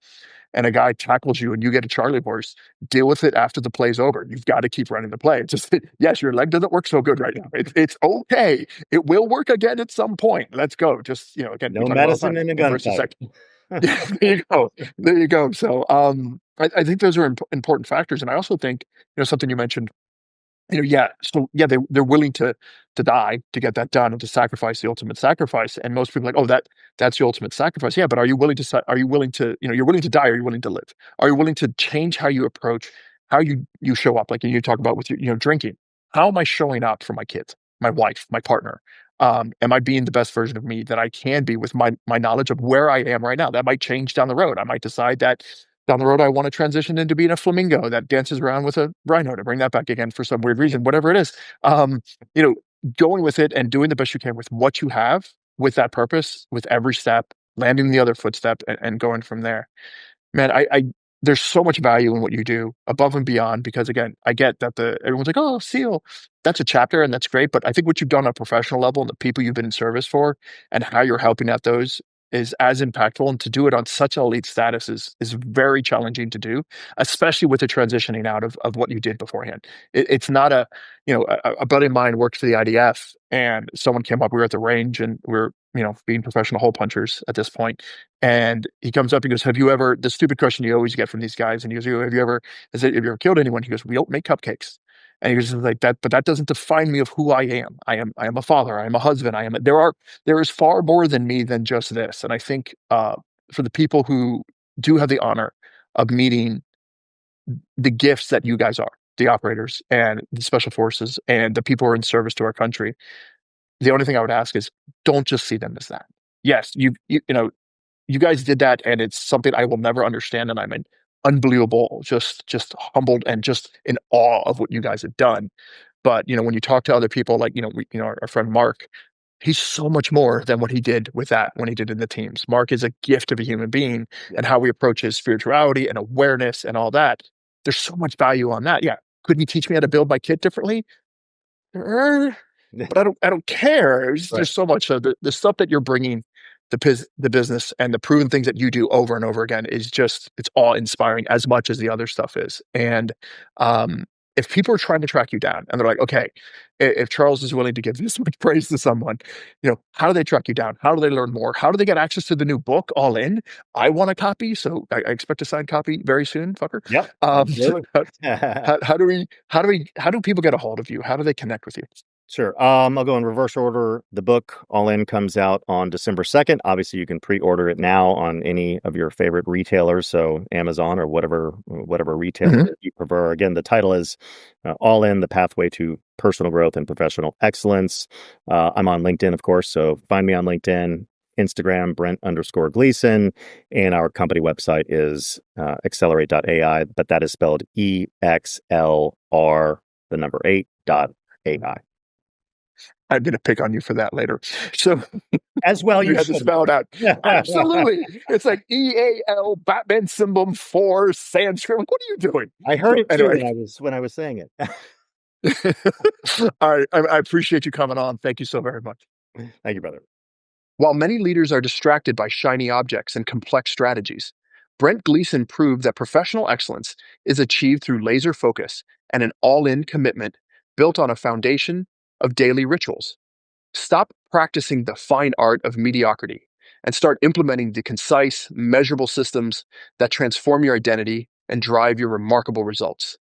and a guy tackles you and you get a Charlie horse, deal with it after the play's over. You've got to keep running the play. It's just, yes, your leg doesn't work so good right now. It's okay. It will work again at some point. Let's go. Just, again, we No talk about all the medicine time, in a versus gunfight. sex. Yeah, there you go. There you go. So I think those are important factors. And I also think, something you mentioned, yeah. So yeah, they're willing to die to get that done and to sacrifice the ultimate sacrifice. And most people are like, oh, that's the ultimate sacrifice. Yeah, but are you willing to? Are you willing to? You're willing to die. Or are you willing to live? Are you willing to change how you approach, how you show up? Like you talk about with your, drinking. How am I showing up for my kids, my wife, my partner? Am I being the best version of me that I can be with my knowledge of where I am right now? That might change down the road. I might decide that down the road, I want to transition into being a flamingo that dances around with a rhino to bring that back again for some weird reason, whatever it is. Um, you know, going with it and doing the best you can with what you have, with that purpose, with every step, landing the other footstep, and going from there. Man, I there's so much value in what you do above and beyond because again, I get that the everyone's like, oh, SEAL, that's a chapter and that's great. But I think what you've done on a professional level and the people you've been in service for and how you're helping out those is as impactful, and to do it on such elite status is very challenging to do, especially with the transitioning out of what you did beforehand. It's not a, a buddy of mine worked for the IDF, and someone came up. We were at the range, and we are being professional hole punchers at this point. And he comes up, he goes, "Have you ever?" The stupid question you always get from these guys, and he goes, "Have you ever? Have you ever killed anyone?" He goes, "We don't make cupcakes." And he was just like that, but that doesn't define me of who I am. I am a father. I am a husband. There is far more than me than just this. And I think for the people who do have the honor of meeting the gifts that you guys are, the operators and the special forces and the people who are in service to our country, the only thing I would ask is don't just see them as that. Yes, you guys did that, and it's something I will never understand, and I'm an unbelievable, just humbled and just in awe of what you guys have done. But when you talk to other people, like our friend Mark, he's so much more than what he did with that when he did in the teams. Mark is a gift of a human being, and how we approach his spirituality and awareness and all that. There's so much value on that. Yeah, could he teach me how to build my kit differently? Er, but I don't care. Right. There's so much of the stuff that you're bringing, the business and the proven things that you do over and over again is just, it's all inspiring as much as the other stuff is. And um, if people are trying to track you down and they're like, okay, if Charles is willing to give this much praise to someone, how do they track you down? How do they learn more? How do they get access to the new book, All In? I want a copy, so I expect a signed copy very soon, fucker. Yep. Um, Absolutely. how do people get a hold of you? How do they connect with you? Sure. I'll go in reverse order. The book All In comes out on December 2nd. Obviously, you can pre-order it now on any of your favorite retailers, so Amazon or whatever retailer Mhm. you prefer. Again, the title is All In: The Pathway to Personal Growth and Professional Excellence. I'm on LinkedIn, of course, so find me on LinkedIn, Instagram, Brent_Gleeson, and our company website is accelerate.ai, but that is spelled EXLR, the number 8.ai. I'm gonna pick on you for that later. So As well you you had to should. spell it out. Absolutely. It's like EAL Batman symbol for Sanskrit. Like, what are you doing? I heard So it too anyway, when I was saying it. all right. I appreciate you coming on. Thank you so very much. Thank you, brother. While many leaders are distracted by shiny objects and complex strategies, Brent Gleeson proved that professional excellence is achieved through laser focus and an all-in commitment built on a foundation of daily rituals. Stop practicing the fine art of mediocrity and start implementing the concise, measurable systems that transform your identity and drive your remarkable results.